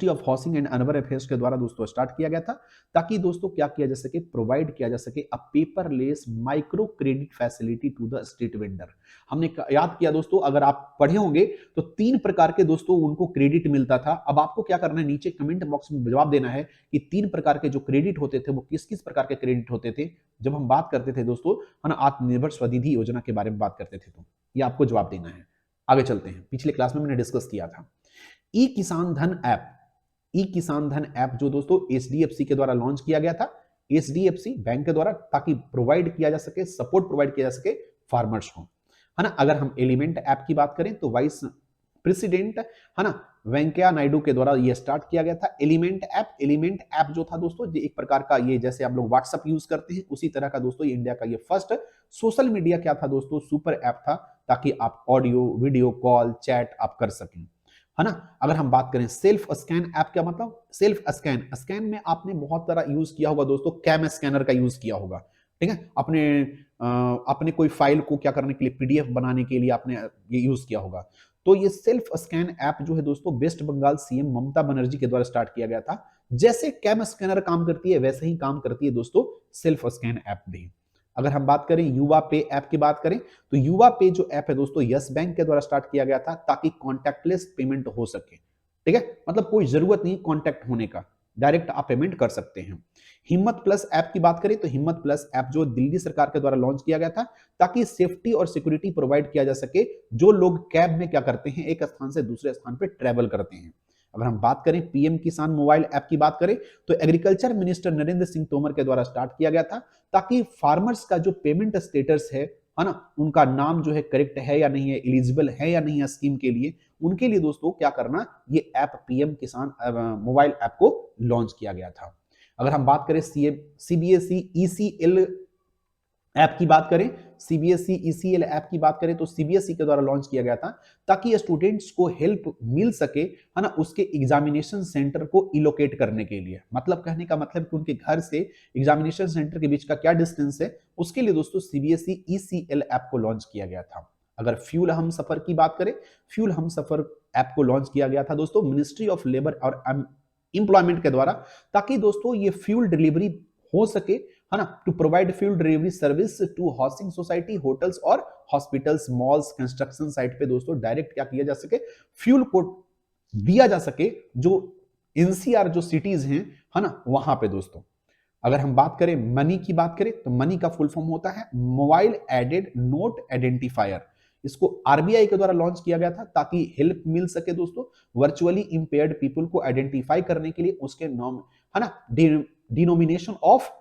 Speaker 1: of housing and urban affairs के द्वारा दोस्तों स्टार्ट किया गया था, ताकि दोस्तों क्या किया जा सके, प्रोवाइड किया जा सके a paperless micro credit facility to the street vendor. हमने याद किया दोस्तों, अगर आप पढ़े होंगे तो 3 प्रकार के दोस्तों उनको क्रेडिट मिलता था। अब आपको क्या करना है, नीचे कमेंट बॉक्स में जवाब देना है कि 3 प्रकार के जो क्रेडिट होते थे वो किस किस प्रकार के क्रेडिट होते थे, जब हम बात करते थे दोस्तों, है ना, आत्मनिर्भर स्वनिधि योजना के बारे में बात करते थे, तो ये आपको जवाब देना है। आगे चलते हैं, पिछले क्लास में मैंने डिस्कस किया था ई किसान धन ऐप जो दोस्तों एचडीएफसी के द्वारा लॉन्च किया गया था, एचडीएफसी बैंक के द्वारा, ताकि प्रोवाइड किया जा सके, सपोर्ट प्रोवाइड किया जा सके फार्मर्स को, है ना। अगर हम एलिमेंट ऐप की बात करें तो वाइस प्रेसिडेंट, है ना, वेंकैया नायडू के द्वारा ये स्टार्ट किया गया था एलिमेंट ऐप जो था दोस्तों, ये एक प्रकार का, ये जैसे आप लोग व्हाट्सएप यूज करते हैं उसी तरह का दोस्तों, ये इंडिया का ये फर्स्ट सोशल मीडिया क्या था दोस्तों, सुपर ऐप था, ताकि आप ऑडियो वीडियो कॉल चैट आप कर सकें। है ना। अगर हम बात करें सेल्फ स्कैन ऐप, क्या मतलब सेल्फ स्कैन, स्कैन में आपने बहुत सारा यूज किया होगा दोस्तों, कैम स्कैनर का यूज किया होगा, ठीक है, अपने कोई फाइल को क्या करने के लिए, पीडीएफ बनाने के लिए आपने ये यूज किया होगा। तो ये सेल्फ स्कैन ऐप जो है दोस्तों वेस्ट बंगाल सीएम ममता बनर्जी के द्वारा स्टार्ट किया गया था। जैसे कैम स्कैनर काम करती है वैसे ही काम करती है दोस्तों सेल्फ स्कैन ऐप भी। अगर हम बात करें युवा पे ऐप की बात करें, तो युवा पे जो ऐप है दोस्तों यस बैंक के द्वारा स्टार्ट किया गया था ताकि कॉन्टैक्टलेस पेमेंट हो सके, ठीक है, मतलब कोई जरूरत नहीं कॉन्टैक्ट होने का, डायरेक्ट आप पेमेंट कर सकते हैं। हिम्मत प्लस ऐप की बात करें तो हिम्मत प्लस ऐप जो दिल्ली सरकार के द्वारा लॉन्च किया गया था ताकि सेफ्टी और सिक्योरिटी प्रोवाइड किया जा सके जो लोग कैब में क्या करते हैं, एक स्थान से दूसरे स्थान पर ट्रेवल करते हैं। अगर हम बात करें पीएम किसान मोबाइल ऐप की बात करें तो एग्रीकल्चर मिनिस्टर नरेंद्र सिंह तोमर के द्वारा स्टार्ट किया गया था ताकि फार्मर्स का जो पेमेंट स्टेटस है ना, उनका नाम जो है करेक्ट है या नहीं है, एलिजिबल है या नहीं है स्कीम के लिए, उनके लिए दोस्तों क्या करना, ये ऐप पीएम किसान मोबाइल ऐप को लॉन्च किया गया था। अगर हम बात करें सीबीएसई ईसीएल ऐप की बात करें, सीबीएसई ईसीएल ऐप की बात करें तो सीबीएसई के द्वारा लॉन्च किया गया था ताकि स्टूडेंट्स को हेल्प मिल सके, है ना, उसके एग्जामिनेशन सेंटर को इलोकेट करने के लिए। मतलब कहने का मतलब कि उनके घर से एग्जामिनेशन सेंटर के बीच का क्या डिस्टेंस है, उसके लिए दोस्तों सीबीएसई ईसीएल ऐप को लॉन्च किया गया था। अगर फ्यूल हम सफर की बात करें, फ्यूल हम सफर ऐप को लॉन्च किया गया था दोस्तों मिनिस्ट्री ऑफ लेबर और एम्प्लॉयमेंट के द्वारा, ताकि दोस्तों ये फ्यूल डिलीवरी हो सके, है ना, to provide fuel delivery service to housing society, hotels और हॉस्पिटल्स, मॉल्स, कंस्ट्रक्शन साइट पे दोस्तों डायरेक्ट क्या किया जा सके, फ्यूल को दिया जा सके जो एनसीआर जो सिटीज हैं, है ना, वहां पे दोस्तों। अगर हम बात करें मनी की बात करें तो मनी का फुल फॉर्म होता है मोबाइल एडेड नोट आइडेंटिफायर। इसको आरबीआई के द्वारा लॉन्च किया गया था ताकि हेल्प मिल सके दोस्तों वर्चुअली इंपेयर्ड पीपल को आइडेंटिफाई करने के लिए, उसके नाम, है ना, डिनोमिनेशन ऑफ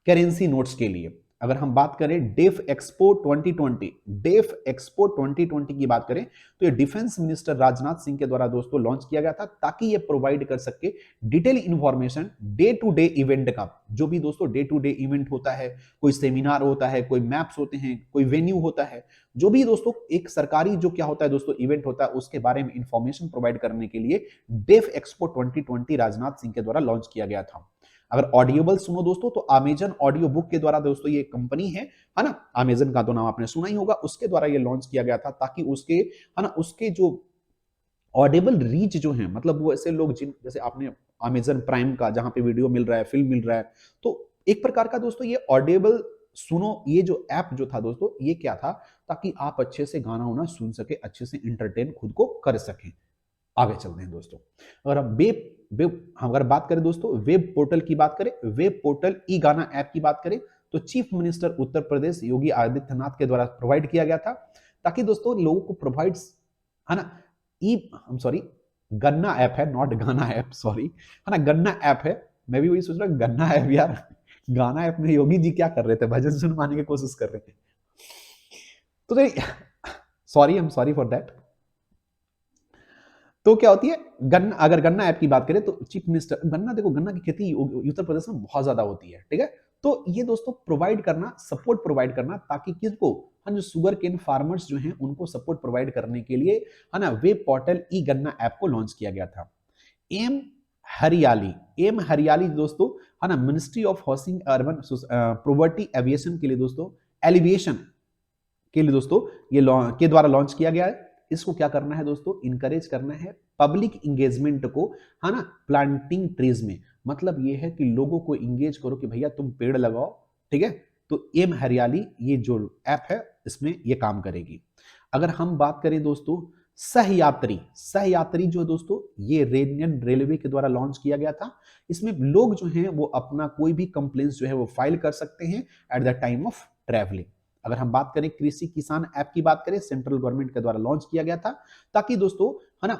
Speaker 1: करेंसी नोट्स के लिए। अगर हम बात करें डेफ एक्सपो 2020, डेफ एक्सपो 2020 की बात करें तो ये डिफेंस मिनिस्टर राजनाथ सिंह के द्वारा दोस्तों लॉन्च किया गया था ताकि ये प्रोवाइड कर सके detail information day to day event का, जो भी दोस्तों डे टू डे इवेंट होता है, कोई सेमिनार होता है, कोई मैप्स होते हैं, कोई वेन्यू होता है, जो भी दोस्तों एक सरकारी जो क्या होता है दोस्तों इवेंट होता है, उसके बारे में इंफॉर्मेशन प्रोवाइड करने के लिए डेफ एक्सपो 2020 राजनाथ सिंह के द्वारा लॉन्च किया गया था। अगर ऑडियोबल सुनो दोस्तों तो अमेजन ऑडियो बुक के द्वारा दोस्तों ये कंपनी है ना, अमेजन का तो नाम आपने सुना ही होगा, उसके द्वारा ये लॉन्च किया गया था ताकि उसके, है ना, उसके जो ऑडिबल रीच जो है, मतलब वो ऐसे लोग जिन, जैसे आपने अमेजन प्राइम का जहां पे वीडियो मिल रहा है, फिल्म मिल रहा है, तो एक प्रकार का दोस्तों ये ऑडिबल सुनो, ये जो ऐप जो था दोस्तों ये क्या था, ताकि आप अच्छे से गाना वाना सुन सके, अच्छे से इंटरटेन खुद को कर सकें। आगे चलते हैं दोस्तों। अगर हम अगर बात करें दोस्तों वेब पोर्टल की बात करें, वेब पोर्टल ई गाना ऐप की बात करें तो चीफ मिनिस्टर उत्तर प्रदेश योगी आदित्यनाथ के द्वारा प्रोवाइड किया गया था ताकि दोस्तों लोगों को प्रोवाइड, है ना, सॉरी, गन्ना ऐप है, नॉट गाना ऐप, सॉरी, है ना, गन्ना ऐप है। मैं भी वही सोच रहा गन्ना ऐप यार, गाना ऐप में योगी जी क्या कर रहे थे, भजन सुनवाने की कोशिश कर रहे थे, तो sorry, I am sorry for that. तो क्या होती है गन्ना, अगर गन्ना ऐप की बात करें तो चीफ मिनिस्टर, गन्ना देखो, गन्ना की खेती उत्तर प्रदेश में बहुत ज्यादा होती है, ठीक है, तो ये दोस्तों प्रोवाइड करना, सपोर्ट प्रोवाइड करना ताकि किसको, हम जो शुगर केन फार्मर्स जो हैं उनको सपोर्ट प्रोवाइड करने के लिए, है ना, वेब पोर्टल ई गन्ना ऐप को लॉन्च किया गया था। एम हरियाली, एम हरियाली दोस्तों, है ना, ministry of housing urban poverty aviation के लिए दोस्तों, एलिविएशन के लिए दोस्तों ये के द्वारा लॉन्च किया गया है। इसको क्या करना है दोस्तों, इनकरेज करना है पब्लिक इंगेजमेंट को, है ना, प्लांटिंग ट्रीज में, मतलब ये है कि लोगों को इंगेज करो कि भैया तुम पेड़ लगाओ, ठीक है, तो एम हरियाली ये जो ऐप है इसमें ये काम करेगी। अगर हम बात करें दोस्तों सहयात्री, सहयात्री जो दोस्तों ये इंडियन रेलवे के द्वारा लॉन्च किया गया था। इसमें लोग जो हैं वो अपना कोई भी कंप्लेंट्स जो है वो फाइल कर सकते हैं eight the time of travelling. अगर हम बात करें कृषि किसान ऐप की बात करें, सेंट्रल गवर्नमेंट के द्वारा लॉन्च किया गया था ताकि दोस्तों, है ना,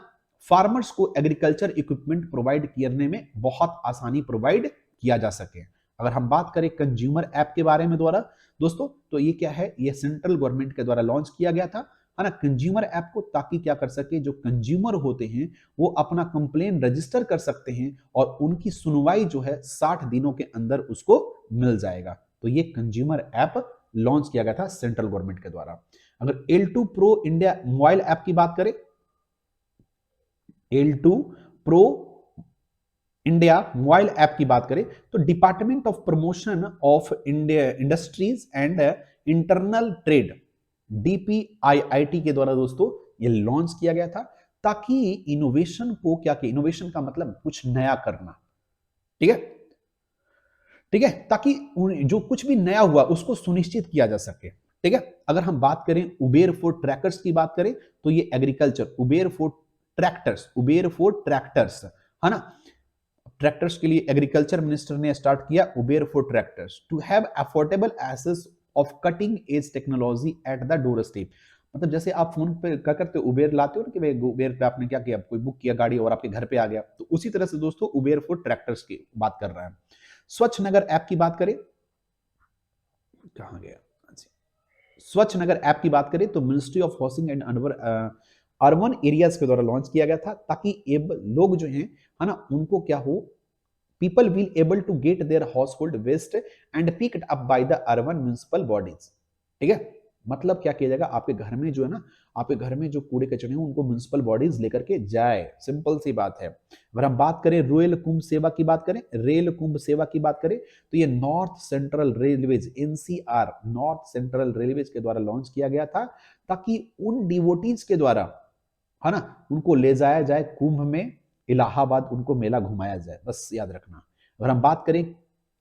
Speaker 1: फार्मर्स को एग्रीकल्चर इक्विपमेंट प्रोवाइड करने में बहुत आसानी प्रोवाइड किया जा सके। अगर हम बात करें कंज्यूमर ऐप के बारे में द्वारा दोस्तों, तो ये क्या है, ये सेंट्रल गवर्नमेंट के द्वारा लॉन्च किया गया था, है ना, कंज्यूमर ऐप को, ताकि क्या कर सके, जो कंज्यूमर होते हैं वो अपना कंप्लेन रजिस्टर कर सकते हैं और उनकी सुनवाई जो है 60 दिनों के अंदर उसको मिल जाएगा। तो ये कंज्यूमर ऐप लॉन्च किया गया था सेंट्रल गवर्नमेंट के द्वारा। अगर L2 Pro India mobile app की बात करें L2 pro India mobile app की बात करें तो department of promotion of India industries and internal trade DPIIT के द्वारा दोस्तों ये लॉन्च किया गया था, ताकि इनोवेशन को क्या किया, इनोवेशन का मतलब कुछ नया करना, ठीक है, ठीक है, ताकि जो कुछ भी नया हुआ उसको सुनिश्चित किया जा सके, ठीक है। अगर हम बात करें उबेर फॉर ट्रैकर्स की बात करें तो ये एग्रीकल्चर उबेर फॉर ट्रैक्टर्स है ना, ट्रैक्टर्स के लिए एग्रीकल्चर मिनिस्टर ने स्टार्ट किया Uber for tractors to have affordable access of cutting edge technology at the door step. मतलब जैसे आप फोन पे क्या करते हो, उबेर लाते हो ना कि भाई उबेर पे आपने क्या किया, कोई बुक किया गाड़ी और आपके घर पे आ गया, तो उसी तरह से दोस्तों उबेर फॉर ट्रैक्टर्स की बात कर रहा है। स्वच्छ नगर ऐप की बात करें, कहां गया, स्वच्छ नगर ऐप की बात करें तो ministry of housing and urban areas के द्वारा लॉन्च किया गया था, ताकि लोग जो हैं है ना उनको क्या हो, people will able to get their household waste and picked up by the urban municipal bodies, ठीक है। मतलब क्या किया जाएगा, आपके घर में जो है ना, आपके घर में जो कूड़े कचरे हैं उनको म्युनिसिपल बॉडीज लेकर के जाए, सिंपल सी बात है। अगर हम बात करें रेल कुंभ सेवा की बात करें, रेल कुंभ सेवा की बात करें तो ये north central railways NCR north central railways के द्वारा लॉन्च किया गया था, ताकि उन डिवोटीज के द्वारा है ना उनको ले जाया जाए कुंभ में, इलाहाबाद उनको मेला घुमाया जाए, बस याद रखना। अगर हम बात करें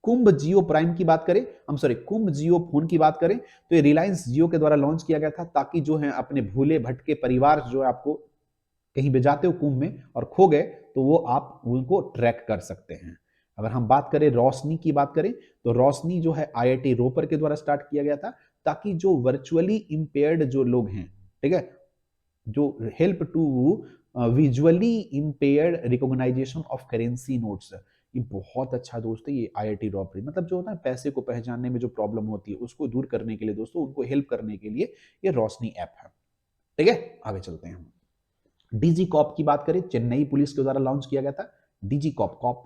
Speaker 1: कुंभ जियो प्राइम की बात करें, हम सॉरी कुंभ जियो फोन की बात करें तो ये रिलायंस जियो के द्वारा लॉन्च किया गया था, ताकि जो है अपने भूले भटके परिवार जो है आपको कहीं भी जाते हो कुंभ में और खो गए तो वो आप उनको ट्रैक कर सकते हैं। अगर हम बात करें रोशनी की बात करें तो रोशनी जो है IIT रोपर के द्वारा स्टार्ट किया गया था, ताकि जो वर्चुअली इंपेयर्ड जो लोग हैं, ठीक है, जो help to visually impaired recognisation of currency notes, ये बहुत अच्छा दोस्त है ये IIT रॉपरी, मतलब जो होता है पैसे को पहचानने में जो प्रॉब्लम होती है उसको दूर करने के लिए दोस्तों, उनको हेल्प करने के लिए ये रोशनी ऐप है, ठीक है। आगे चलते हैं हम डीजी कॉप की बात करें, चेन्नई पुलिस के द्वारा लॉन्च किया गया था डीजी कॉप। कॉप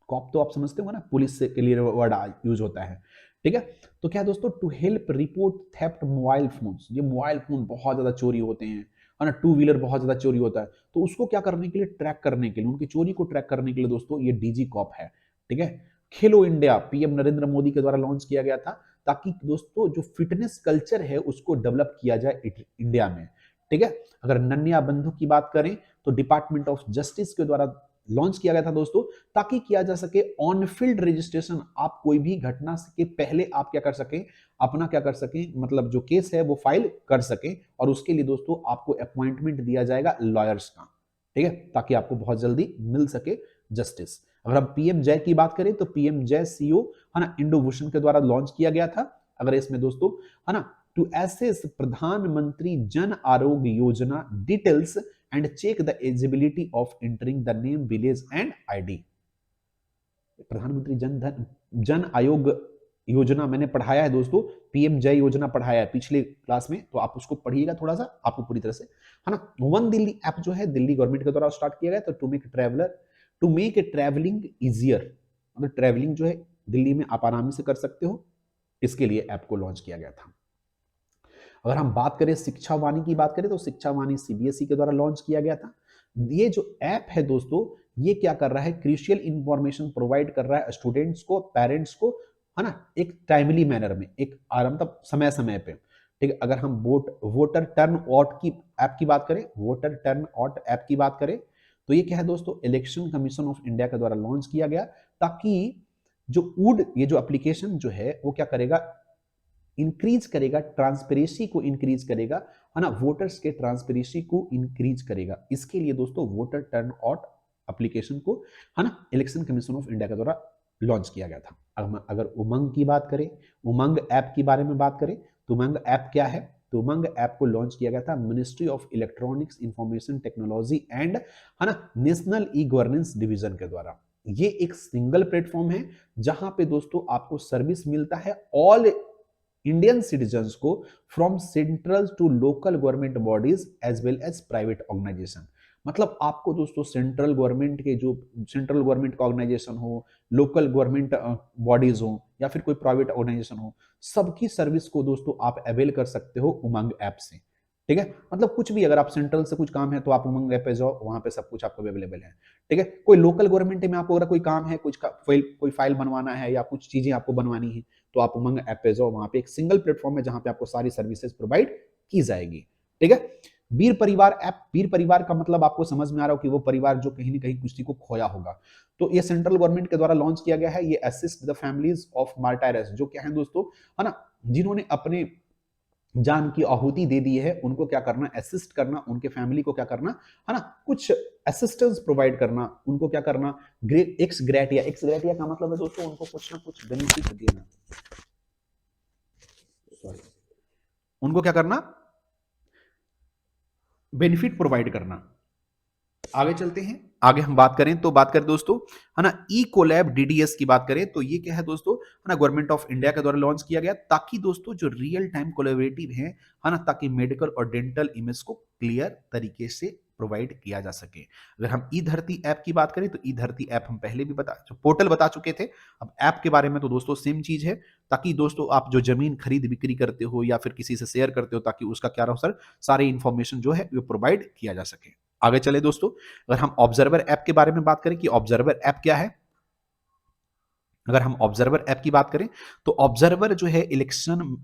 Speaker 1: कॉप तो आप समझते हो ना, पुलिस से के लिए वर्ड यूज होता है, ठीक है। तो क्या दोस्तों, to help report theft mobile phones, ये मोबाइल फोन बहुत ज्यादा चोरी होते हैं है ना, टू व्हीलर बहुत ज्यादा चोरी होता है, तो उसको क्या करने के लिए, ट्रैक करने के लिए, उनकी चोरी को ट्रैक करने के लिए दोस्तों ये डीजी कॉप है, ठीक है। खेलो इंडिया पीएम नरेंद्र मोदी के द्वारा लॉन्च किया गया था, ताकि दोस्तों जो फिटनेस कल्चर है उसको डेवलप किया जाए इंडिया में, ठीक है। अगर नन्या बंधु की बात करें तो डिपार्टमेंट ऑफ जस्टिस के द्वारा लॉन्च किया गया था दोस्तों, ताकि किया जा सके ऑन फील्ड रजिस्ट्रेशन, आप कोई भी घटना के पहले आप क्या कर सकें, अपना क्या कर सकें, मतलब जो केस है वो फाइल कर सकें, और उसके लिए दोस्तों आपको अपॉइंटमेंट दिया जाएगा लॉयर्स का, ठीक है, ताकि आपको बहुत जल्दी मिल सके जस्टिस। अगर हम पीएम जय की बात करें तो पीएम जय सीओ है ना इंडोभूषण के द्वारा लॉन्च किया गया था। अगर इसमें दोस्तों है ना टू एसेस प्रधानमंत्री Jan Arogya Yojana details and check the eligibility of entering the name village and ID। Pradhanmantri जन आयोग योजना मैंने पढ़ाया है दोस्तों, पीएम जय योजना पढ़ाया है पिछले क्लास में, तो आप उसको पढ़िएगा थोड़ा सा, आपको पूरी तरह से है ना। वन दिल्ली ऐप जो है दिल्ली गवर्नमेंट के द्वारा स्टार्ट किया गया, तो टू मेक ट्रैवलिंग इजियर, मतलब ट्रैवलिंग जो है दिल्ली में आप आराम से कर सकते हो, इसके लिए ऐप को लॉन्च किया गया था। अगर हम बात करें शिक्षा वाणी की बात करें तो शिक्षा वाणी CBSE के द्वारा लॉन्च किया गया था। ये जो ऐप है दोस्तों, ये क्या कर रहा है, क्रूशियल इंफॉर्मेशन प्रोवाइड कर रहा है स्टूडेंट्स को, पेरेंट्स को, है ना, एक टाइमली मैनर में, एक आराम तक समय समय पे, ठीक है। अगर हम वोटर टर्न आउट की ऐप की बात करें, वोटर टर्न आउट ऐप की बात करें तो ये क्या है दोस्तों, इलेक्शन कमीशन ऑफ इंडिया के द्वारा लॉन्च किया गया, ताकि जो वुड ये जो एप्लीकेशन जो है वो क्या करेगा, इंक्रीज करेगा, ट्रांसपेरेंसी को इंक्रीज करेगा, है ना, वोटर्स के ट्रांसपेरेंसी को इंक्रीज करेगा। इसके लिए दोस्तों वोटर टर्न आउट एप्लीकेशन को है ना इलेक्शन कमीशन ऑफ इंडिया के द्वारा लॉन्च किया गया था। अगर उमंग की बात करें, उमंग ऐप के बारे में बात करें तो उमंग ऐप क्या है, तो उमंग ऐप को लॉन्च किया गया था ministry of electronics information technology and है ना नेशनल ई गवर्नेंस डिवीजन के द्वारा। ये एक सिंगल प्लेटफॉर्म है जहां पे दोस्तों आपको सर्विस मिलता है ऑल इंडियन सिटीजन्स को, from central to local government bodies as well as private organisation. मतलब आपको दोस्तों सेंट्रल गवर्नमेंट के जो सेंट्रल गवर्नमेंट का ऑर्गेनाइजेशन हो, लोकल गवर्नमेंट बॉडीज हो या फिर कोई प्राइवेट ऑर्गेनाइजेशन हो, सबकी सर्विस को दोस्तों आप अवेल कर सकते हो उमंग ऐप से, ठीक है, मतलब कुछ भी अगर आप सेंट्रल से कुछ काम है तो आप उमंग ऐप पे जाओ, वहां पे सब कुछ आपको अवेलेबल है। ठीक है, कोई लोकल गवर्नमेंट में आपको अगर कोई काम है, कुछ कोई फाइल बनवाना है या कुछ चीजें आपको बनवानी है, तो आप उमंग ऐप पे जाओ, वहां पे एक सिंगल प्लेटफॉर्म है जहां पे आपको सारी सर्विसेज प्रोवाइड की जाएगी। ठीक है, वीर परिवार ऐप, वीर परिवार का मतलब आपको समझ में आ रहा हो कि वो परिवार जो कहीं ना कहीं किसी को खोया होगा, तो ये सेंट्रल गवर्नमेंट के द्वारा लॉन्च किया गया है। ये assist the families of martyrs, जो क्या है दोस्तों, है ना, जिन्होंने अपने जान की आहुति दे दी है, उनको क्या करना, असिस्ट करना, उनके फैमिली को क्या करना, है ना, कुछ असिस्टेंस प्रोवाइड करना, उनको क्या करना, एक्स ग्रेटिया, एक्स ग्रेटिया का मतलब है दोस्तों उनको कुछ ना कुछ बेनिफिट देना, सॉरी, उनको क्या करना, बेनिफिट प्रोवाइड करना। आगे चलते हैं, आगे हम बात करें तो बात करें दोस्तों, है ना, ई कोलैब डीडीएस की बात करें तो ये क्या है दोस्तों, है ना, गवर्नमेंट ऑफ इंडिया के द्वारा लॉन्च किया गया, ताकि दोस्तों जो रियल टाइम कोलैबोरेटिव है ना, ताकि मेडिकल और डेंटल इमेज को क्लियर तरीके से प्रोवाइड किया जा सके। अगर हम ई धरती ऐप की बात करें तो ई धरती ऐप हम पहले भी जो पोर्टल बता चुके थे, अब ऐप के बारे में तो दोस्तों सेम चीज है, ताकि दोस्तों आप जो जमीन खरीद बिक्री करते हो या फिर किसी से शेयर करते हो, ताकि उसका क्या रहो सर, सारे इंफॉर्मेशन जो है वो प्रोवाइड किया जा सके। आगे चले दोस्तों, अगर हम ऑब्जर्वर ऐप के बारे में बात करें कि ऑब्जर्वर ऐप क्या है, अगर हम ऑब्जर्वर ऐप की बात करें तो ऑब्जर्वर जो है इलेक्शन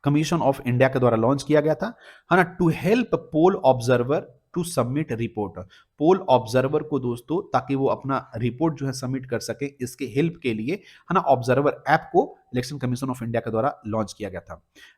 Speaker 1: कमीशन ऑफ इंडिया के द्वारा लॉन्च किया गया था, है ना, to help poll observer to submit report, poll observer को दोस्तों ताकि वो अपना रिपोर्ट जो है सबमिट कर सके, इसके हेल्प के लिए, है ना, ऑब्जर्वर ऐप को इलेक्शन कमीशन ऑफ इंडिया के द्वारा लॉन्च किया गया था।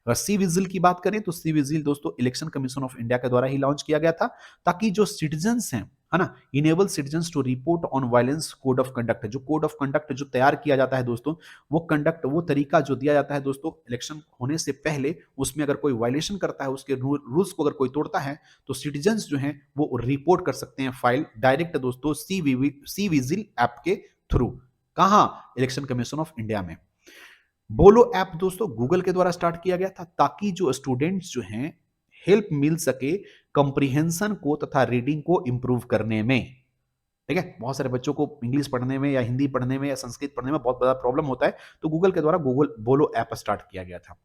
Speaker 1: अगर सी विजिल की बात करें तो सी विजिल दोस्तों इलेक्शन कमीशन ऑफ इंडिया के द्वारा ही लॉन्च किया गया था, ताकि जो सिटीजन्स हैं, है ना, enable citizens to report on violence code of conduct, जो कोड ऑफ कंडक्ट जो तैयार किया जाता है दोस्तों, वो कंडक्ट, वो तरीका जो दिया जाता है दोस्तों इलेक्शन होने से पहले, उसमें अगर कोई वायलेशन करता है, उसके रूल्स को अगर कोई तोड़ता है, तो सिटीजन्स जो हैं वो रिपोर्ट कर सकते हैं फाइल डायरेक्ट दोस्तों सी विजिल ऐप के थ्रू। कहां, इलेक्शन कमीशन ऑफ इंडिया में। बोलो ऐप दोस्तों गूगल के द्वारा स्टार्ट किया गया था, ताकि जो स्टूडेंट्स जो हैं हेल्प मिल सके कंप्रीहेंशन को तथा रीडिंग को इंप्रूव करने में। ठीक है, बहुत सारे बच्चों को इंग्लिश पढ़ने में या हिंदी पढ़ने में या संस्कृत पढ़ने में बहुत बड़ा प्रॉब्लम होता है, तो गूगल के द्वारा गूगल बोलो ऐप स्टार्ट किया गया था।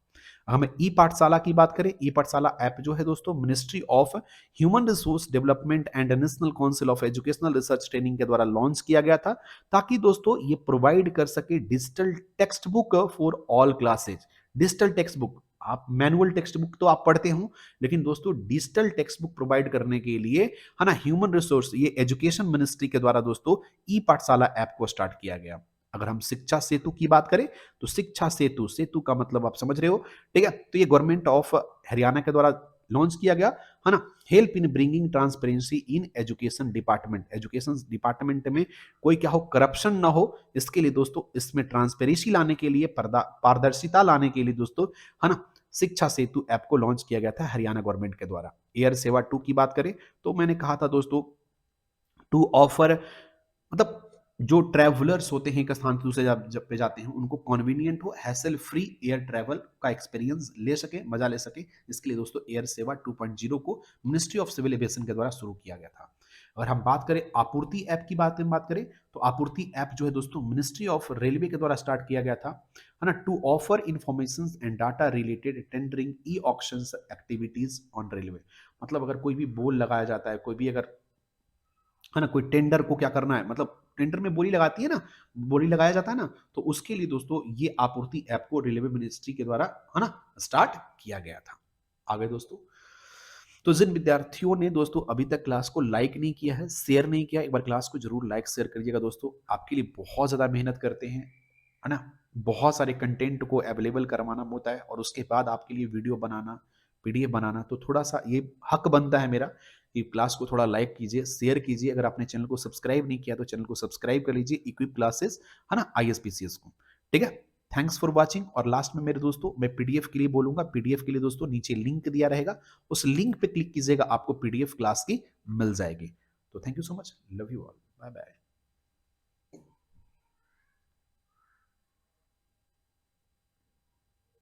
Speaker 1: हम ई पाठशाला की बात करें, ई पाठशाला ऐप जो है दोस्तों ministry of human resource development and national council of educational research training के द्वारा लॉन्च किया गया था, ताकि दोस्तों ये प्रोवाइड कर सके digital text book for all classes. Digital text book, आप मैनुअल टेक्स्ट बुक तो आप पढ़ते हो, लेकिन दोस्तों डिजिटल टेक्स्ट बुक प्रोवाइड करने के लिए, है ना, ह्यूमन रिसोर्स, ये एजुकेशन मिनिस्ट्री के द्वारा दोस्तों ई पाठशाला ऐप को स्टार्ट किया गया। अगर हम शिक्षा सेतु की बात करें तो शिक्षा सेतु, सेतु का मतलब आप समझ रहे हो, ठीक है, तो ये गवर्नमेंट ऑफ हरियाणा के द्वारा लॉन्च किया गया, है ना, help in bringing transparency in education department, education department में कोई क्या हो, करप्शन ना हो, इसके लिए दोस्तों, इसमें ट्रांसपेरेंसी लाने के लिए, पारदर्शिता लाने के लिए दोस्तों, है ना, शिक्षा सेतु ऐप को लॉन्च किया गया था हरियाणा गवर्नमेंट के द्वारा। एयर सेवा 2 की बात करें तो मैंने कहा था दोस्तों, टू ऑफर, मतलब जो ट्रैवलर्स होते हैं एक स्थान से दूसरे जब पे जाते हैं, उनको कन्वीनियंट हो, हैसल फ्री एयर ट्रैवल का एक्सपीरियंस ले सके, मजा ले सके, इसके लिए दोस्तों एयर सेवा 2.0 को मिनिस्ट्री ऑफ सिविल एविएशन के द्वारा शुरू किया गया था। अगर हम बात करें आपूर्ति ऐप की बात करें तो आपूर्ति ऐप जो है दोस्तों मिनिस्ट्री ऑफ रेलवे के द्वारा स्टार्ट किया गया था, है ना, to offer information and data related tendering e auctions activities on railway. मतलब अगर कोई भी बोल लगाया जाता है, कोई भी अगर, है ना, कोई टेंडर को क्या करना है, मतलब टेंडर में बोली लगाती है ना, बोली लगाया जाता है ना, तो उसके लिए दोस्तों ये आपूर्ति ऐप को रेलवे मिनिस्ट्री के द्वारा, है ना, स्टार्ट किया गया था। आगे दोस्तों, तो जिन विद्यार्थियों ने दोस्तों अभी तक क्लास को लाइक नहीं किया है, शेयर नहीं किया, एक बार क्लास को जरूर लाइक शेयर करिएगा दोस्तों, आपके लिए बहुत ज्यादा मेहनत करते हैं, है ना, बहुत सारे कंटेंट को अवेलेबल करवाना होता है, और उसके बाद आपके लिए वीडियो बनाना, पीडीएफ बनाना, तो थोड़ा सा ये हक बनता है मेरा कि क्लास को थोड़ा लाइक कीजिए, शेयर कीजिए। अगर आपने चैनल को सब्सक्राइब नहीं किया तो चैनल को सब्सक्राइब कर लीजिए, इक्विप क्लासेस, है ना, आईएसपीसीएस को। ठीक है, थैंक्स फॉर वाचिंग। और लास्ट में मेरे दोस्तों मैं पीडीएफ के लिए बोलूंगा, पीडीएफ के लिए दोस्तों नीचे लिंक दिया रहेगा, उस लिंक पे क्लिक कीजिएगा, आपको पीडीएफ क्लास की मिल जाएगी। तो thank you so much, love you all, bye bye.